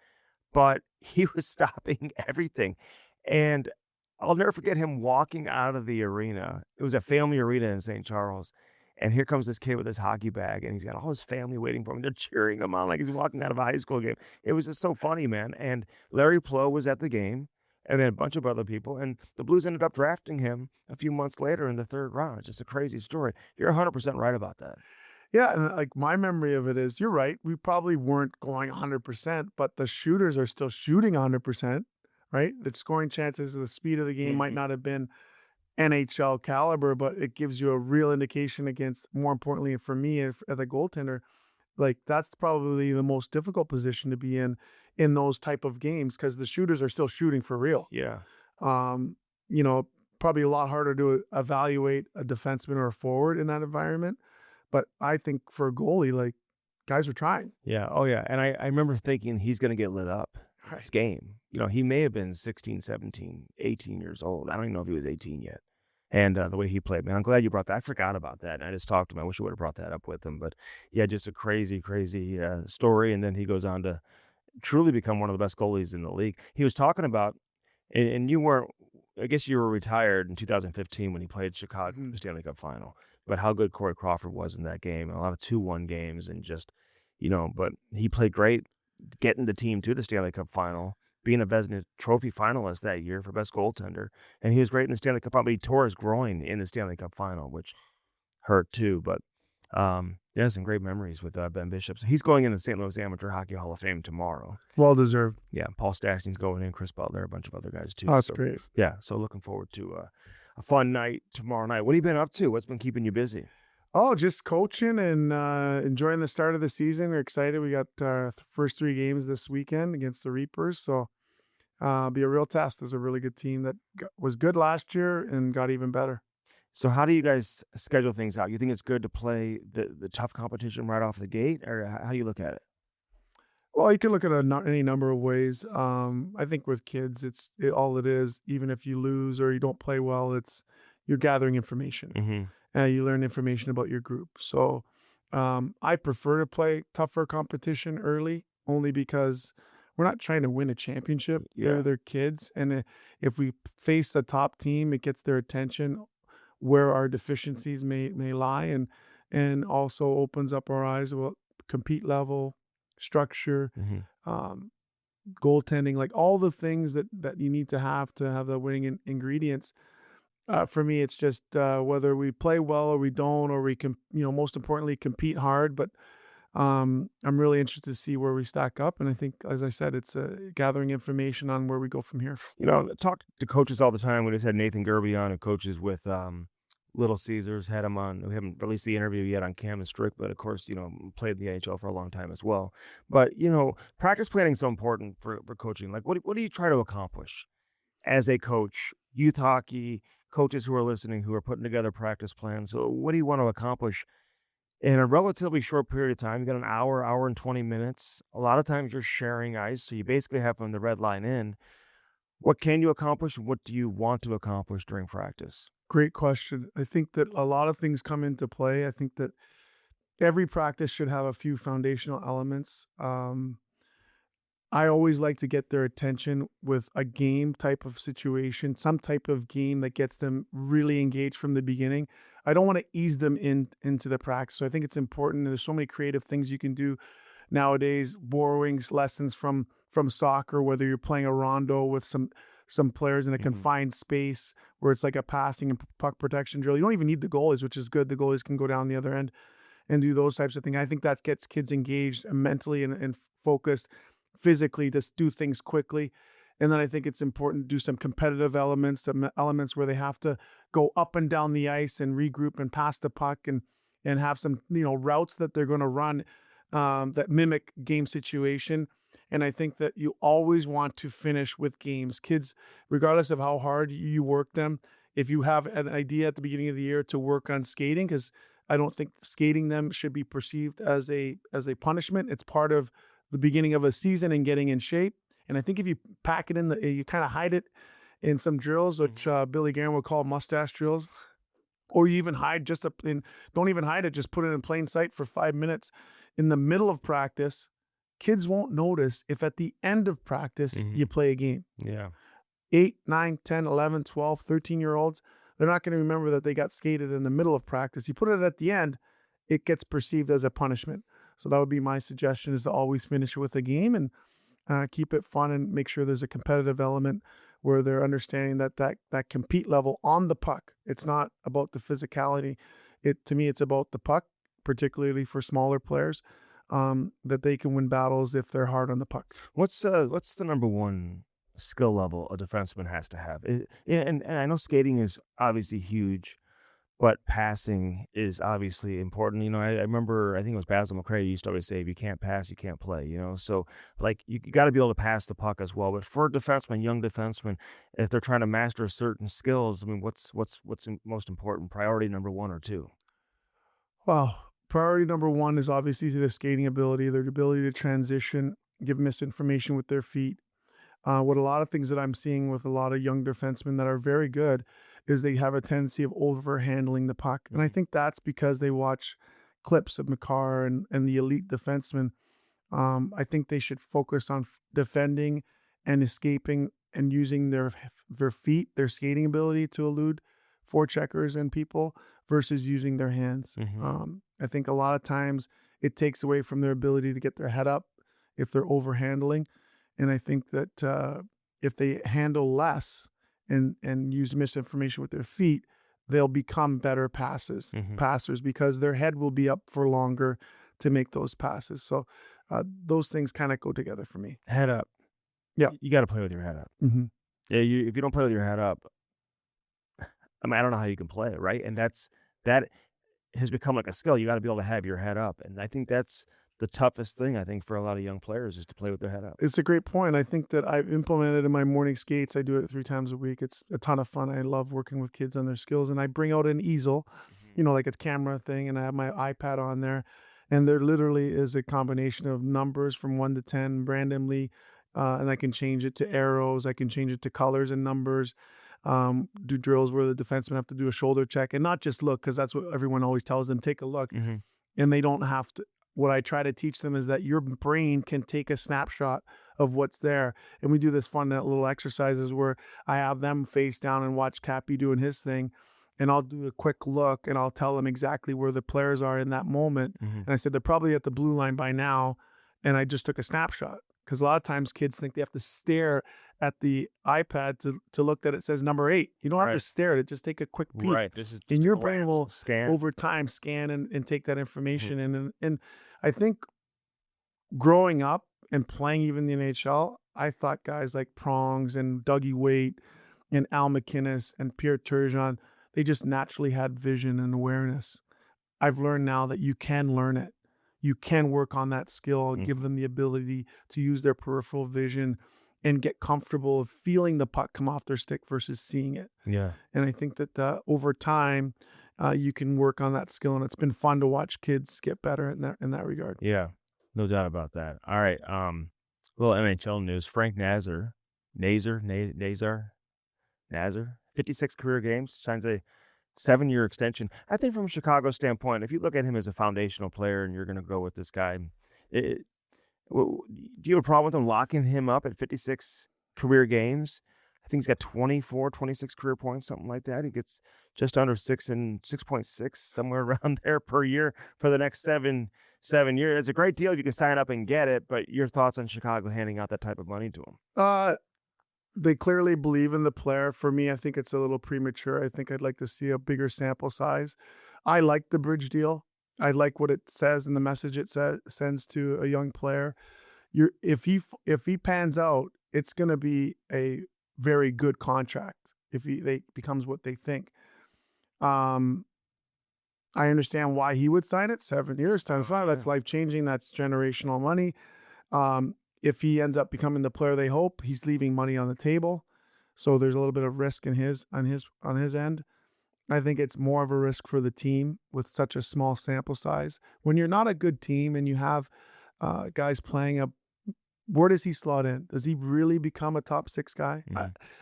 but he was stopping everything. And I'll never forget him walking out of the arena. It was a family arena in St. Charles. And here comes this kid with his hockey bag, and he's got all his family waiting for him. They're cheering him on like he's walking out of a high school game. It was just so funny, man. And Larry Plow was at the game, and then a bunch of other people. And the Blues ended up drafting him a few months later in the third round. It's just a crazy story. You're 100% right about that. Yeah, and like my memory of it is, you're right. We probably weren't going 100%, but the shooters are still shooting 100%, right? The scoring chances, the speed of the game might not have been NHL caliber, but it gives you a real indication against, more importantly for me, as a goaltender, like that's probably the most difficult position to be in those type of games because the shooters are still shooting for real. Yeah. Um, Probably a lot harder to evaluate a defenseman or a forward in that environment. But I think for a goalie, like guys are trying. Yeah. Oh, yeah. And I remember thinking he's going to get lit up this Right. game he may have been 16, 17, 18 years old. I don't even know if he was 18 yet. And the way he played, man, I'm glad you brought that. I forgot about that. I just talked to him. I wish I would have brought that up with him. But yeah, just a crazy, crazy story. And then he goes on to truly become one of the best goalies in the league. He was talking about, and you weren't, I guess you were retired in 2015 when he played Chicago Mhm. the Stanley Cup final, but how good Corey Crawford was in that game, a lot of 2-1 games and just, but he played great getting the team to the Stanley Cup final, being a Vezina Trophy finalist that year for best goaltender. And he was great in the Stanley Cup final, but he tore his groin in the Stanley Cup final, which hurt too. But yeah, some great memories with Ben Bishop. So he's going in the St. Louis Amateur Hockey Hall of Fame tomorrow. Well deserved. Yeah, Paul Stastny's going in, Chris Butler, a bunch of other guys too. Oh, that's So, great. yeah, so looking forward to a fun night tomorrow night. What have you been up to? What's been keeping you busy? Oh, just coaching and enjoying the start of the season. We're excited. We got our first 3 games this weekend against the Reapers. So be a real test. There's a really good team that was good last year and got even better. So how do you guys schedule things out? You think it's good to play the tough competition right off the gate, or how do you look at it? Well, you can look at any number of ways. I think with kids, all it is. Even if you lose or you don't play well, you're gathering information. Mm-hmm. You learn information about your group. So I prefer to play tougher competition early, only because we're not trying to win a championship. Yeah. They're kids, and if we face the top team, it gets their attention where our deficiencies may lie, and also opens up our eyes about compete level, structure, Mm-hmm. um, goaltending, like all the things that you need to have the winning ingredients. For me, it's just whether we play well or we don't, or we can, most importantly, compete hard. But I'm really interested to see where we stack up. And I think, as I said, it's gathering information on where we go from here. I talk to coaches all the time. We just had Nathan Gerby on, who coaches with Little Caesars. Had him on. We haven't released the interview yet on Cam and Strick, but of course, played in the NHL for a long time as well. But practice planning is so important for coaching. Like, what do you try to accomplish as a coach? Youth hockey coaches who are listening, who are putting together practice plans. So, what do you want to accomplish in a relatively short period of time? You got an hour and 20 minutes. A lot of times you're sharing ice, so you basically have from the red line in. What can you accomplish? What do you want to accomplish during practice? Great question. I think that a lot of things come into play. I think that every practice should have a few foundational elements. I always like to get their attention with a game type of situation, some type of game that gets them really engaged from the beginning. I don't want to ease them into the practice. So I think it's important. There's so many creative things you can do nowadays, borrowing lessons from soccer, whether you're playing a rondo with some players in a Mhm. confined space where it's like a passing and puck protection drill. You don't even need the goalies, which is good. The goalies can go down the other end and do those types of things. I think that gets kids engaged mentally and focused, physically, just do things quickly. And then I think it's important to do some competitive elements, some elements where they have to go up and down the ice and regroup and pass the puck and have some routes that they're going to run that mimic game situation. And I think that you always want to finish with games. Kids, regardless of how hard you work them, if you have an idea at the beginning of the year to work on skating, because I don't think skating them should be perceived as a punishment. It's part of the beginning of a season and getting in shape. And I think if you pack it in you kind of hide it in some drills, which Billy Graham would call mustache drills, or you even hide don't even hide it, just put it in plain sight for 5 minutes in the middle of practice. Kids won't notice if at the end of practice you play a game. Yeah. 8, 9, 10, 11, 12, 13-year-olds, they're not going to remember that they got skated in the middle of practice. You put it at the end, it gets perceived as a punishment. So that would be my suggestion, is to always finish with a game and keep it fun and make sure there's a competitive element where they're understanding that compete level on the puck. It's not about the physicality. To me, it's about the puck, particularly for smaller players, that they can win battles if they're hard on the puck. What's the number one skill level a defenseman has to have? Yeah, and I know skating is obviously huge, but passing is obviously important. I remember, I think it was Basil McCray used to always say, if you can't pass, you can't play. So like you got to be able to pass the puck as well. But for a defenseman, young defenseman, if they're trying to master certain skills, I mean, what's most important? Priority number 1 or 2? Well, priority number 1 is obviously their skating ability, their ability to transition, give misinformation with their feet. What a lot of things that I'm seeing with a lot of young defensemen that are very good is they have a tendency of overhandling the puck. And I think that's because they watch clips of Makar and the elite defensemen. I think they should focus on defending and escaping and using their feet, their skating ability to elude forecheckers and people versus using their hands. I think a lot of times it takes away from their ability to get their head up if they're overhandling. And I think that if they handle less and use misinformation with their feet, they'll become better passers because their head will be up for longer to make those passes. So those things kind of go together for me. Head up. Yeah. You got to play with your head up. Mm-hmm. Yeah, if you don't play with your head up, I mean, I don't know how you can play, right? And that has become like a skill. You got to be able to have your head up. And I think that's the toughest thing, I think, for a lot of young players is to play with their head up. It's a great point. I think that I've implemented in my morning skates. I do it 3 times a week. It's a ton of fun. I love working with kids on their skills. And I bring out an easel, like a camera thing, and I have my iPad on there. And there literally is a combination of numbers from 1 to 10 randomly. And I can change it to arrows. I can change it to colors and numbers. Do drills where the defensemen have to do a shoulder check and not just look, because that's what everyone always tells them, take a look. And they don't have to. What I try to teach them is that your brain can take a snapshot of what's there. And we do this fun little exercises where I have them face down and watch Cappy doing his thing. And I'll do a quick look and I'll tell them exactly where the players are in that moment. And I said, they're probably at the blue line by now. And I just took a snapshot. Because a lot of times kids think they have to stare at the iPad to look that it says number 8. You don't have to stare at it. Just take a quick peek. Right. Just and your brain will, scan over time, scan and take that information. And I think growing up and playing even the NHL, I thought guys like Prongs and Dougie Waite and Al McInnes and Pierre Turgeon, they just naturally had vision and awareness. I've learned now that you can learn it. You can work on that skill and give them the ability to use their peripheral vision and get comfortable of feeling the puck come off their stick versus seeing it. Yeah. And I think that over time, you can work on that skill, and it's been fun to watch kids get better in that regard. Yeah, no doubt about that. All right, little NHL news. Frank Nazar, 56 career games, signs a 7-year extension. I think from a Chicago standpoint, if you look at him as a foundational player and you're going to go with this guy, do you have a problem with them locking him up at 56 career games? I think he's got 26 career points, something like that. He gets just under 6.6, somewhere around there per year for the next seven years. It's a great deal if you can sign up and get it, but your thoughts on Chicago handing out that type of money to him? They clearly believe in the player. For me, I think it's a little premature. I think I'd like to see a bigger sample size. I like the bridge deal. I like what it says and the message it sends to a young player. If he pans out, it's going to be a very good contract if they becomes what they think. I understand why he would sign it. 7 years times 5, that's life-changing. That's generational money. If he ends up becoming the player they hope, he's leaving money on the table. So there's a little bit of risk on his end. I think it's more of a risk for the team with such a small sample size. When you're not a good team and you have guys playing where does he slot in? Does he really become a top 6 guy?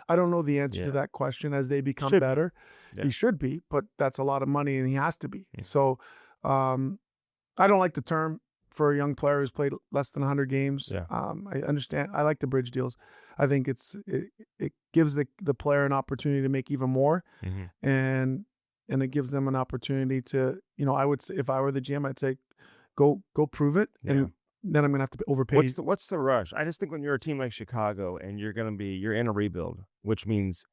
I don't know the answer to that question as they become better. He should be, but that's a lot of money and he has to be. So I don't like the term for a young player who's played less than 100 games. I understand. I like the bridge deals. I think it gives the player an opportunity to make even more, and it gives them an opportunity to, I would say, if I were the GM, I'd say, go prove it, and then I'm gonna have to overpay. What's the rush? I just think when you're a team like Chicago and you're in a rebuild, which means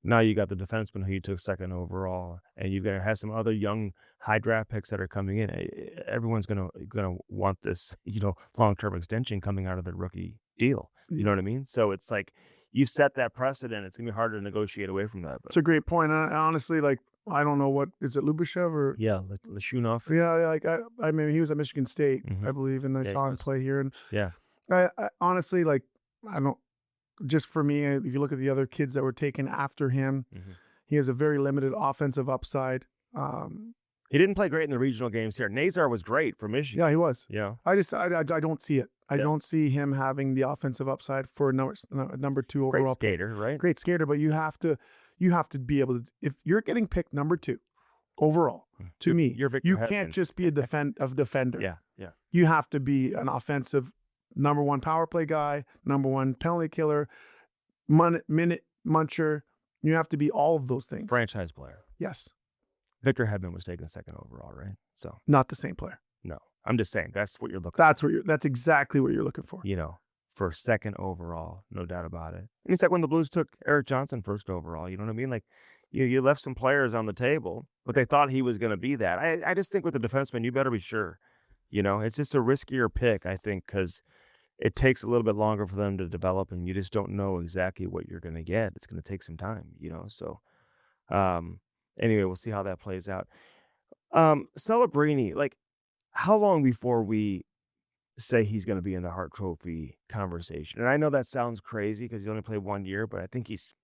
now you got the defenseman who you took 2nd overall, and you're gonna have some other young high draft picks that are coming in. Everyone's gonna want this, long-term extension coming out of the rookie deal. You know what I mean? So it's like you set that precedent. It's gonna be harder to negotiate away from that. But. It's a great point. I honestly, I don't know what is it, Lubashev or Lashunov. Yeah, I mean he was at Michigan State, I believe, and I saw him play here. And I honestly I don't. Just for me, if you look at the other kids that were taken after him, he has a very limited offensive upside. He didn't play great in the regional games here. Nazar was great for Michigan. Yeah, he was. Yeah. I don't see it. I don't see him having the offensive upside for number 2 Great overall. skater, right? Great skater, but you have to be able to, if you're getting picked number 2 overall, to me, you're Victor you Hedman. can't just be a defender. Yeah, yeah. You have to be an offensive number 1 power play guy, number 1 penalty killer, minute muncher. You have to be all of those things. Franchise player. Yes. Victor Hedman was taken 2nd overall, right? So Not the same player. no, I'm just saying that's what you're looking. That's exactly what you're looking for. You know, for 2nd overall, no doubt about it. And it's like when the Blues took Eric Johnson 1st overall. You know what I mean? Like you left some players on the table, but they thought he was going to be that. I just think with the defenseman, you better be sure. You know, it's just a riskier pick, I think, because it takes a little bit longer for them to develop, and you just don't know exactly what you're going to get. It's going to take some time, you know. So, anyway, we'll see how that plays out. Celebrini, like, how long before we say he's going to be in the Hart Trophy conversation? And I know that sounds crazy because he only played 1 year, but I think he's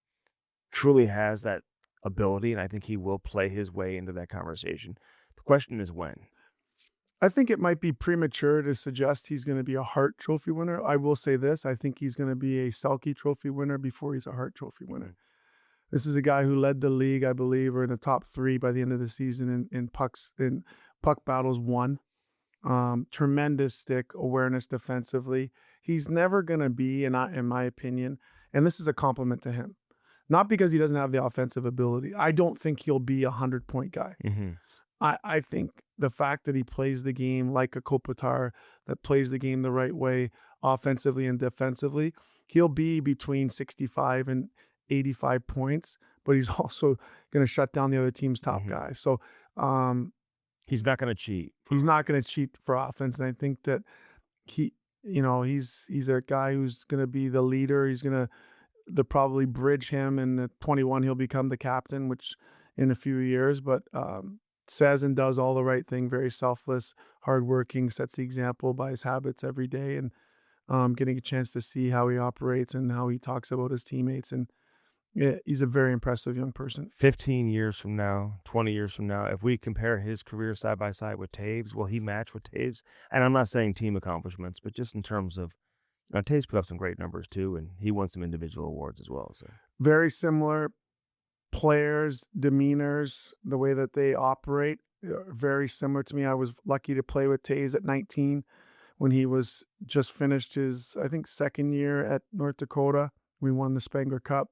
truly has that ability, and I think he will play his way into that conversation. The question is when. I think it might be premature to suggest he's going to be a Hart Trophy winner. I will say this. I think he's going to be a Selke Trophy winner before he's a Hart Trophy winner. This is a guy who led the league, I believe, or in the top 3 by the end of the season in puck battles won. Tremendous stick awareness defensively. He's never going to be, in my opinion, and this is a compliment to him, not because he doesn't have the offensive ability. I don't think he'll be a 100-point guy. Mm-hmm. I think the fact that he plays the game like a Kopitar, that plays the game the right way, offensively and defensively, he'll be between 65 and 85 points, but he's also going to shut down the other team's top guy. So he's not going to cheat. He's not going to cheat for offense, and I think that he's a guy who's going to be the leader. He's going to probably bridge him, and at 21 he'll become the captain, which in a few years, but says and does all the right thing, very selfless, hardworking, sets the example by his habits every day, and getting a chance to see how he operates and how he talks about his teammates. And yeah, he's a very impressive young person. 15 years from now, 20 years from now, if we compare his career side by side with Taves, will he match with Taves? And I'm not saying team accomplishments, but just in terms of, Taves put up some great numbers too, and he won some individual awards as well. So very similar players, demeanors, the way that they operate, very similar to me. I was lucky to play with Taves at 19 when he was just finished his, I think, 2nd year at North Dakota. We won the Spengler Cup.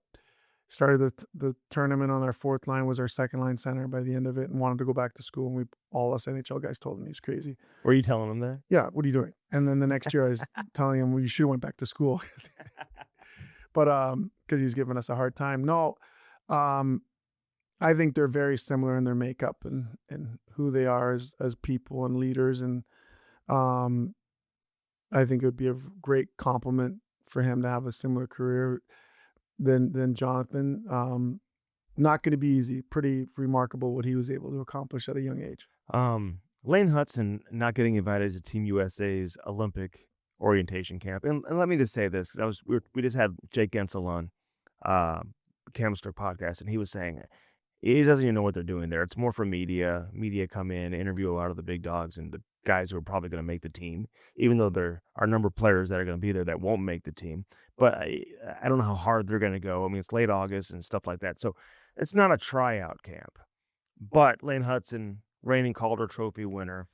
Started the tournament on our 4th line, was our 2nd line center by the end of it, and wanted to go back to school. And all us NHL guys told him he was crazy. Were you telling him that? Yeah, what are you doing? And then the next year I was telling him, well, you should have went back to school. But because he was giving us a hard time. No, I think they're very similar in their makeup and who they are as people and leaders. And I think it would be a great compliment for him to have a similar career than Jonathan. Not going to be easy. Pretty remarkable what he was able to accomplish at a young age. Lane Hudson not getting invited to Team USA's Olympic orientation camp. And let me just say this, because we just had Jake Gensel on Camster podcast, and he was saying he doesn't even know what they're doing there. It's more for media. Media come in, interview a lot of the big dogs and the guys who are probably going to make the team, even though there are a number of players that are going to be there that won't make the team. But I don't know how hard they're going to go. I mean, it's late August and stuff like that. So it's not a tryout camp. But Lane Hudson, reigning Calder Trophy winner,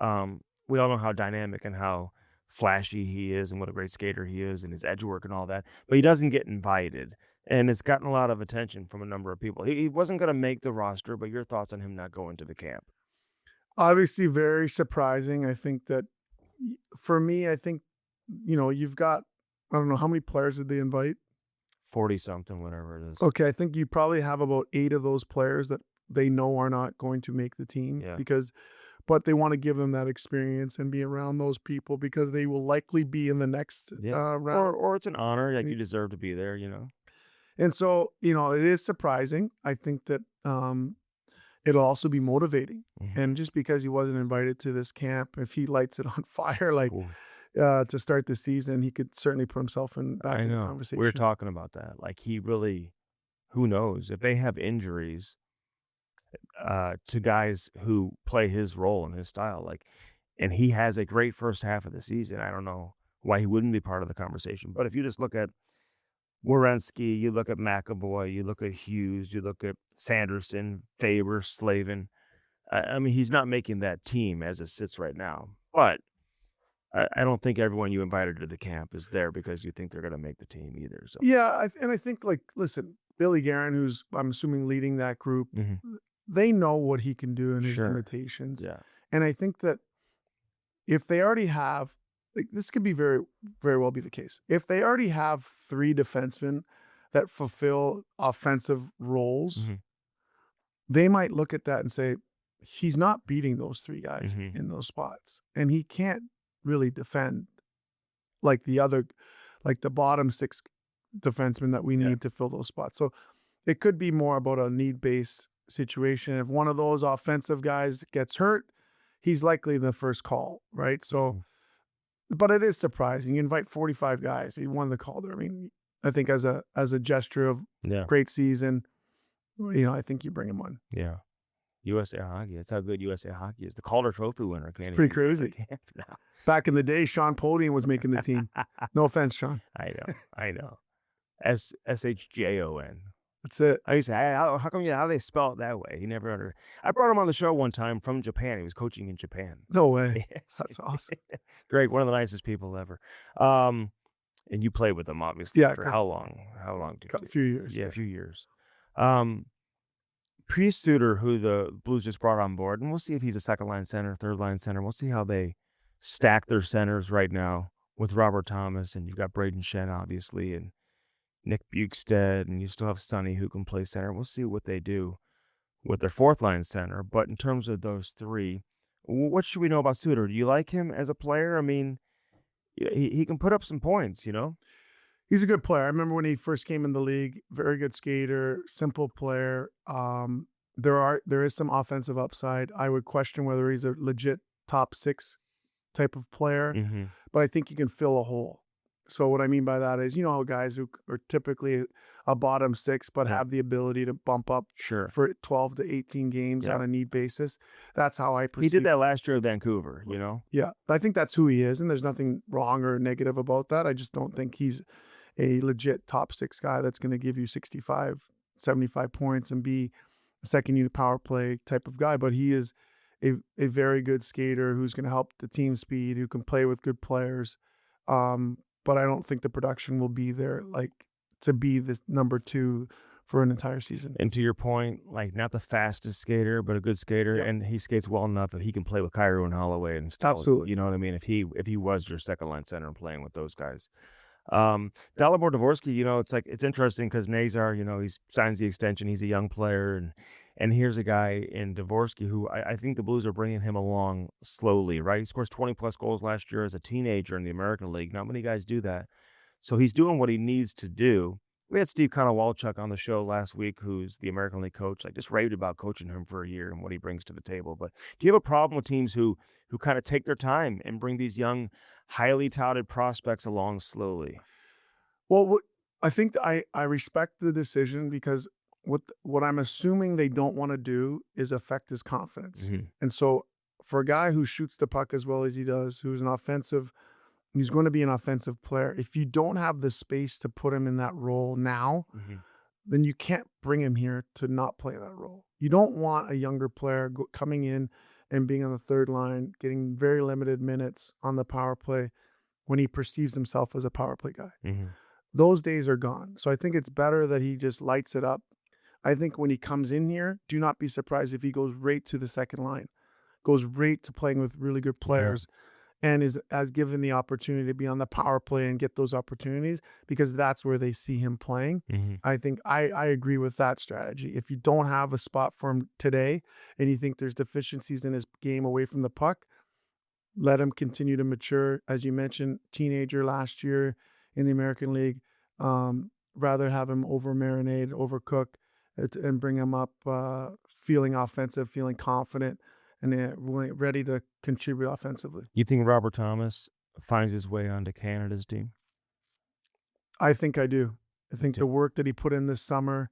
we all know how dynamic and how flashy he is and what a great skater he is and his edge work and all that. But he doesn't get invited. And it's gotten a lot of attention from a number of people. He wasn't going to make the roster, but your thoughts on him not going to the camp? Obviously, very surprising. I think that for me, you've got, I don't know, how many players did they invite? 40-something, whatever it is. Okay, I think you probably have about 8 of those players that they know are not going to make the team. Yeah. But they want to give them that experience and be around those people because they will likely be in the next round. Or it's an honor, like you deserve to be there, And so, it is surprising. I think that it'll also be motivating. Mm-hmm. And just because he wasn't invited to this camp, if he lights it on fire, to start the season, he could certainly put himself back in the conversation. We were talking about that. Like, he really, who knows? If they have injuries, to guys who play his role and his style. And he has a great first half of the season. I don't know why he wouldn't be part of the conversation. But if you just look at Werenski, you look at McAvoy, you look at Hughes, you look at Sanderson, Faber, Slavin. I mean, he's not making that team as it sits right now. But I don't think everyone you invited to the camp is there because you think they're going to make the team either. So Yeah, and I think, like, listen, Billy Guerin, who's I'm assuming leading that group, Mhm. they know what he can do in his Sure. limitations. Yeah. And I think that if they already have, like, this could be very, very well be the case. If they already have 3 defensemen that fulfill offensive roles, Mhm. they might look at that and say, he's not beating those 3 guys Mhm. in those spots. And he can't really defend like the bottom 6 defensemen that we Yeah. need to fill those spots. So it could be more about a need-based situation. If one of those offensive guys gets hurt, he's likely the first call, right? So, Mhm. but it is surprising. You invite 45 guys. He won the Calder. I mean, I think as a gesture of Yeah. great season, I think you bring him on. Yeah. USA Hockey. That's how good USA Hockey is. The Calder Trophy winner can't pretty even make the crazy. camp now. Back in the day, Sean Podium was making the team. No offense, Sean. I know. SHJON. That's it. I used to say, how come how they spell it that way? He never under. I brought him on the show one time from Japan. He was coaching in Japan. No way. Yes. That's awesome. Greg, one of the nicest people ever. And you played with him obviously Yeah, for how long? How long did A you? few years. Yeah, a few years. Priest Suter, who the Blues just brought on board, and we'll see if he's a second line center, third line center. We'll see how they stack their centers right now with Robert Thomas, and you've got Braden Shen, obviously, and Nick Bukestad, and you still have Sonny who can play center. We'll see what they do with their fourth line center. But in terms of those 3, what should we know about Suter? Do you like him as a player? I mean, he can put up some points, He's a good player. I remember when he first came in the league, very good skater, simple player. There is some offensive upside. I would question whether he's a legit top 6 type of player, Mm-hmm. but I think he can fill a hole. So what I mean by that is, how guys who are typically a bottom 6 but Yeah. have the ability to bump up Sure. for 12 to 18 games Yeah. on a need basis. That's how I He perceive. did that last year at Vancouver, Yeah, I think that's who he is, and there's nothing wrong or negative about that. I just don't think he's a legit top 6 guy that's going to give you 65, 75 points and be a second unit power play type of guy. But he is a very good skater who's going to help the team speed, who can play with good players. But I don't think the production will be there, like, to be this number 2 for an entire season. And to your point, like, not the fastest skater, but a good skater, Yep. and he skates well enough that he can play with Kyrou and Holloway and still, Absolutely. you know what I mean? If he was your second line center and playing with those guys. Dalibor Dvorsky, it's interesting because Nazar, he signs the extension. He's a young player, and here's a guy in Dvorsky who I think the Blues are bringing him along slowly, right? He scores 20-plus goals last year as a teenager in the American League. Not many guys do that. So he's doing what he needs to do. We had Steve Konowalchuk on the show last week, who's the American League coach. I just raved about coaching him for a year and what he brings to the table. But do you have a problem with teams who kind of take their time and bring these young, highly touted prospects along slowly? Well, I think I respect the decision because what I'm assuming they don't want to do is affect his confidence. Mhm. And so for a guy who shoots the puck as well as he does, who's he's going to be an offensive player. If you don't have the space to put him in that role now, then you can't bring him here to not play that role. You don't want a younger player coming in and being on the third line, getting very limited minutes on the power play when he perceives himself as a power play guy. Those days are gone. So I think it's better that he just lights it up. I think when he comes in here, do not be surprised if he goes right to the second line, goes right to playing with really good players, and has given the opportunity to be on the power play and get those opportunities because that's where they see him playing. I think I agree with that strategy. If you don't have a spot for him today and you think there's deficiencies in his game away from the puck, let him continue to mature. As you mentioned, teenager last year in the American League. Rather have him over marinate, overcook, and bring him up feeling offensive, feeling confident, and ready to contribute offensively. You think Robert Thomas finds his way onto Canada's team? I think I do. I think too. the work that he put in this summer,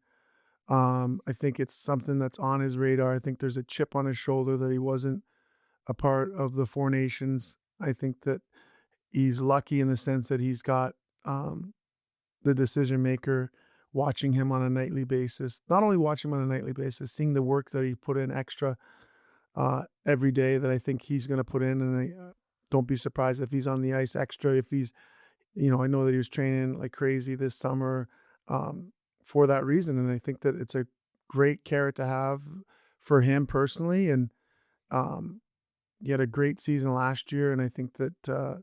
I think it's something that's on his radar. I think there's a chip on his shoulder that he wasn't a part of the Four Nations. I think that he's lucky in the sense that he's got the decision maker watching him on a nightly basis. Not only watching him on a nightly basis, seeing the work that he put in extra every day that I think he's going to put in. And I don't be surprised if he's on the ice extra. If he's, I know that he was training like crazy this summer for that reason. And I think that it's a great carrot to have for him personally. And he had a great season last year. And I think that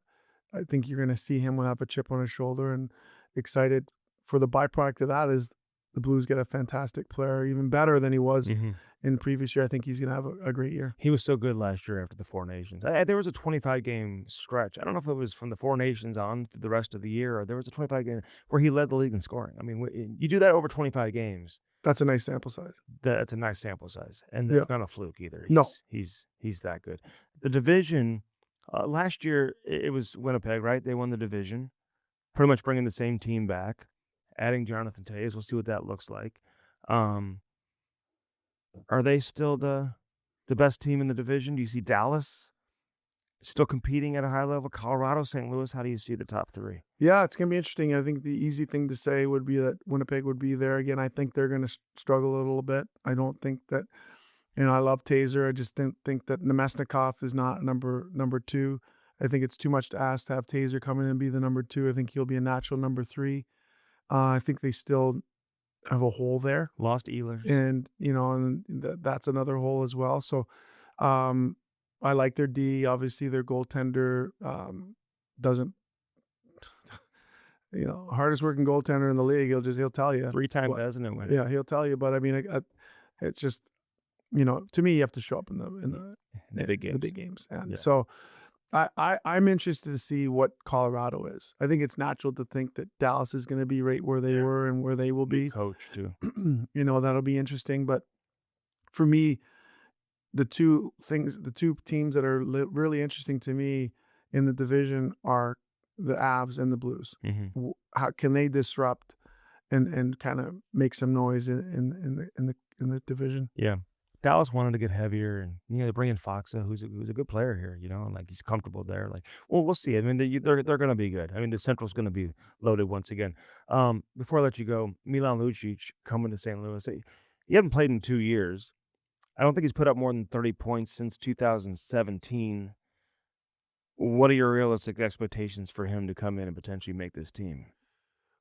I think you're going to see him have a chip on his shoulder, and excited for the byproduct of that is the Blues get a fantastic player, even better than he was in the previous year. I think he's going to have a great year. He was so good last year after the Four Nations. There was a 25-game stretch. I don't know if it was from the Four Nations on to the rest of the year, or there was a 25-game where he led the league in scoring. I mean, you do that over 25 games. That's a nice sample size. That's a nice sample size, and that's not a fluke either. No. He's that good. The division, last year it was Winnipeg, right? They won the division, pretty much bringing the same team back, adding Jonathan Toews. We'll see what that looks like. Are they still the best team in the division? Do you see Dallas still competing at a high level? Colorado, St. Louis, how do you see the top three? Yeah, it's going to be interesting. I think the easy thing to say would be that Winnipeg would be there again. I think they're going to struggle a little bit. I don't think that, I love Taser. I just didn't think that Nemesnikov is not number two. I think it's too much to ask to have Taser come in and be the number two. I think he'll be a natural number three. I think they still have a hole there. Lost Ehlers. And, that's another hole as well. So I like their D. Obviously, their goaltender doesn't, hardest working goaltender in the league. He'll tell you. 3-time Vezina winner. Yeah, he'll tell you. But I mean, it's just, to me, you have to show up in the big games. The big games. And so I'm interested to see what Colorado is. I think it's natural to think that Dallas is going to be right where they were and where they will be. Coach too. That'll be interesting. But for me, the two teams that are really interesting to me in the division are the Avs and the Blues. How can they disrupt and kind of make some noise in the division? Yeah. Dallas wanted to get heavier, and they bring in Foxa, who's a good player here, and like he's comfortable there. Like, well, we'll see. I mean, they're going to be good. I mean, the Central's going to be loaded once again. Before I let you go, Milan Lucic coming to St. Louis. He hasn't played in 2 years. I don't think he's put up more than 30 points since 2017. What are your realistic expectations for him to come in and potentially make this team?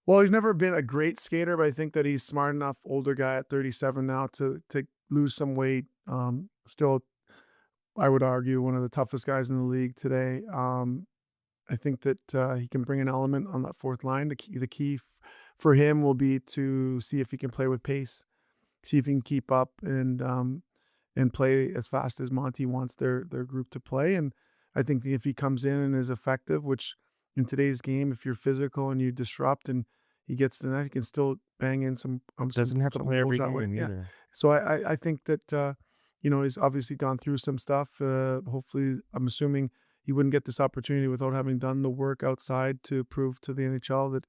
Well, he's never been a great skater, but I think that he's smart enough, older guy at 37 now, to lose some weight. Still, I would argue, one of the toughest guys in the league today. I think that he can bring an element on that fourth line. The key for him will be to see if he can play with pace, see if he can keep up and play as fast as Monty wants their group to play. And I think if he comes in and is effective, which in today's game, if you're physical and you disrupt and he gets the net, he can still bang in some. Doesn't have to play every game either. Yeah. So I think that he's obviously gone through some stuff. Hopefully, I'm assuming he wouldn't get this opportunity without having done the work outside to prove to the NHL that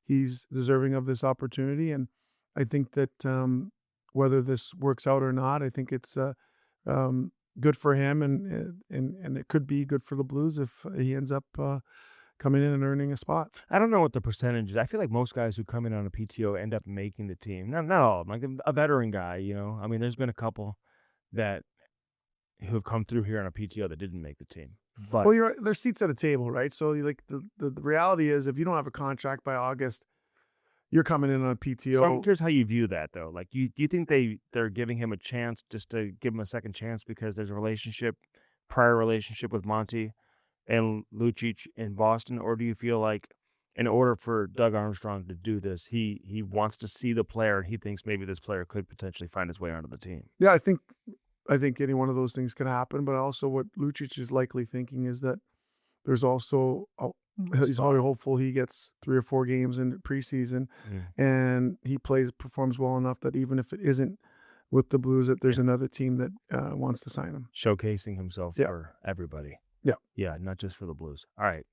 he's deserving of this opportunity. And I think that whether this works out or not, I think it's good for him, and it could be good for the Blues if he ends up coming in and earning a spot. I don't know what the percentage is. I feel like most guys who come in on a PTO end up making the team. Not all of them. Like a veteran guy, I mean, there's been a couple that who have come through here on a PTO that didn't make the team. But well, there's seats at a table, right? So like the reality is, if you don't have a contract by August, you're coming in on a PTO. So I'm curious how you view that, though. Like, do you think they're giving him a chance just to give him a second chance because there's a prior relationship with Monty and Lucic in Boston? Or do you feel like in order for Doug Armstrong to do this, he wants to see the player and he thinks maybe this player could potentially find his way onto the team? Yeah, I think any one of those things can happen. But also what Lucic is likely thinking is that there's also he's probably hopeful he gets 3 or 4 games in preseason and he performs well enough that even if it isn't with the Blues, that there's another team that wants to sign him. Showcasing himself for everybody. Yeah. Yeah, not just for the Blues. All right.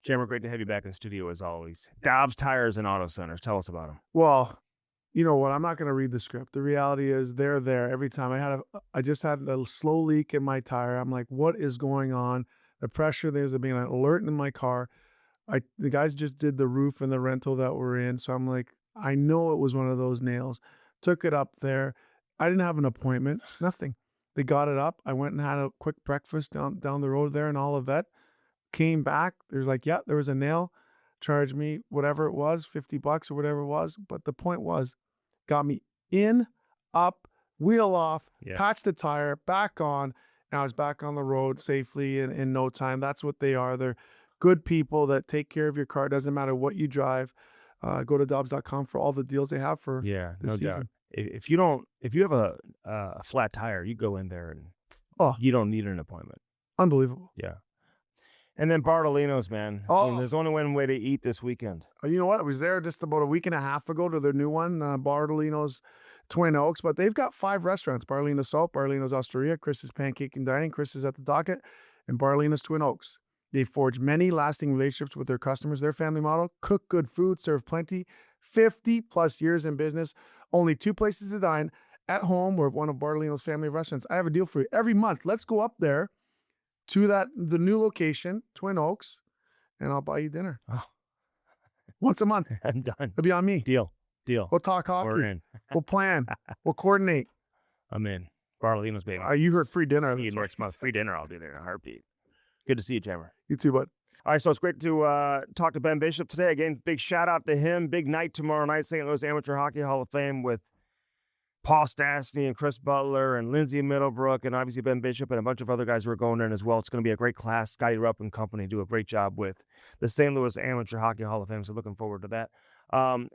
Jammer, great to have you back in the studio as always. Dobbs Tires and Auto Centers. Tell us about them. Well, You know what? I'm not going to read the script. The reality is they're there every time. I just had a slow leak in my tire. I'm like, what is going on? The pressure, there's being an alert in my car. The guys just did the roof and the rental that we're in. So I'm like, I know it was one of those nails. Took it up there. I didn't have an appointment, nothing. They got it up. I went and had a quick breakfast down the road there in Olivet. Came back. There's like, yeah, there was a nail. Charged me whatever it was, $50 or whatever it was. But the point was, got me in, up, wheel off, patched the tire, back on. And I was back on the road safely in no time. That's what they are. They're good people that take care of your car. Doesn't matter what you drive. Go to Dobbs.com for all the deals they have for Yeah, this no season. doubt. If you have a flat tire, you go in there and you don't need an appointment. Unbelievable. Yeah. And then Bartolino's, man. And there's only one way to eat this weekend. You know what? I was there just about a week and a half ago to their new one, Bartolino's Twin Oaks. But they've got 5 restaurants: Bartolino's Salt, Bartolino's Osteria, Chris's Pancake and Dining, Chris's at the Docket, and Bartolino's Twin Oaks. They forge many lasting relationships with their customers. Their family model: cook good food, serve plenty. 50+ years in business. Only 2 places to dine: at home or one of Bartolino's family restaurants. I have a deal for you every month. Let's go up there to the new location, Twin Oaks, and I'll buy you dinner. Oh. Once a month. I'm done. It'll be on me. Deal. We'll talk hockey. We're in. We'll plan. We'll coordinate. I'm in. Bartolino's, baby. You heard free dinner. See you next month. Free dinner. I'll be there in a heartbeat. Good to see you, Jammer. You too, bud. All right, so it's great to talk to Ben Bishop today. Again, big shout out to him. Big night tomorrow night, St. Louis Amateur Hockey Hall of Fame with Paul Stastny and Chris Butler and Lindsay Middlebrook and obviously Ben Bishop and a bunch of other guys who are going in as well. It's going to be a great class. Scotty Rupp and company do a great job with the St. Louis Amateur Hockey Hall of Fame, so looking forward to that.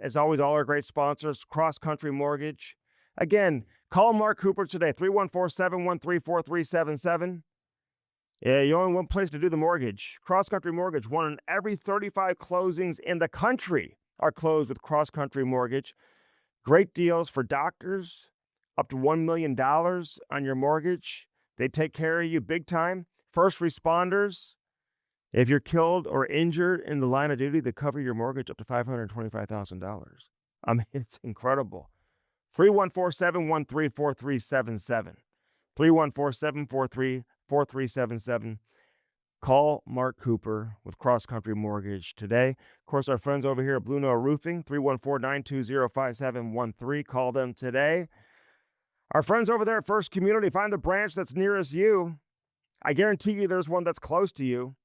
As always, all our great sponsors, Cross Country Mortgage. Again, call Mark Cooper today, 314-713-4377. Yeah, you only one place to do the mortgage. Cross Country Mortgage. 1 in every 35 closings in the country are closed with Cross Country Mortgage. Great deals for doctors, up to $1 million on your mortgage. They take care of you big time. First responders, if you're killed or injured in the line of duty, they cover your mortgage up to $525,000. I mean, it's incredible. 314-713-4377. 314-743-4377. Call Mark Cooper with Cross Country Mortgage today. Of course, our friends over here at Blue Noah Roofing, 314-920-5713. Call them today. Our friends over there at First Community, find the branch that's nearest you. I guarantee you there's one that's close to you.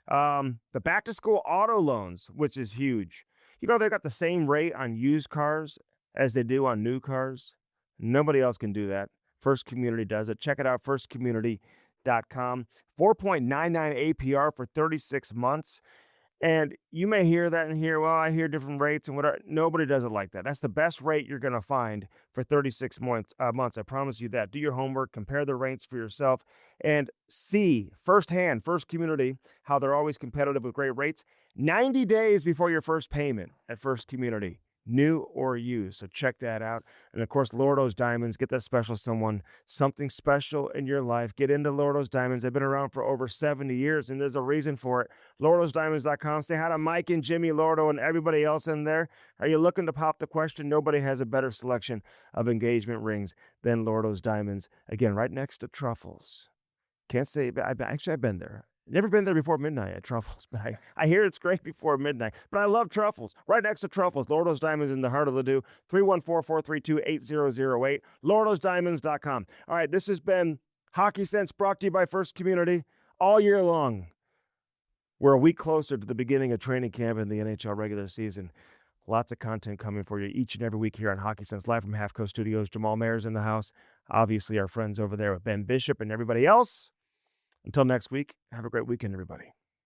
The back-to-school auto loans, which is huge. You know, they got the same rate on used cars as they do on new cars. Nobody else can do that. First Community does it. Check it out, firstcommunity.com. 4.99 APR for 36 months. And you may hear that and hear, well, I hear different rates and whatever. Nobody does it like that. That's the best rate you're going to find for 36 months. I promise you that. Do your homework, compare the rates for yourself, and see firsthand, First Community, how they're always competitive with great rates. 90 days before your first payment at First Community. New or used. So check that out. And of course, Lordo's Diamonds. Get that special someone, something special in your life. Get into Lordo's Diamonds. They've been around for over 70 years, and there's a reason for it. LordosDiamonds.com. Say hi to Mike and Jimmy Lordo and everybody else in there. Are you looking to pop the question? Nobody has a better selection of engagement rings than Lordo's Diamonds. Again, right next to Truffles. Can't say, I've been there. Never been there before midnight at Truffles, but I hear it's great before midnight. But I love Truffles. Right next to Truffles, Lordo's Diamonds in the heart of Ladue, 314-432-8008, LordosDiamonds.com. All right, this has been Hockey Sense brought to you by First Community all year long. We're a week closer to the beginning of training camp in the NHL regular season. Lots of content coming for you each and every week here on Hockey Sense, live from Half Coast Studios. Jamal Mayers in the house. Obviously, our friends over there with Ben Bishop and everybody else. Until next week, have a great weekend, everybody.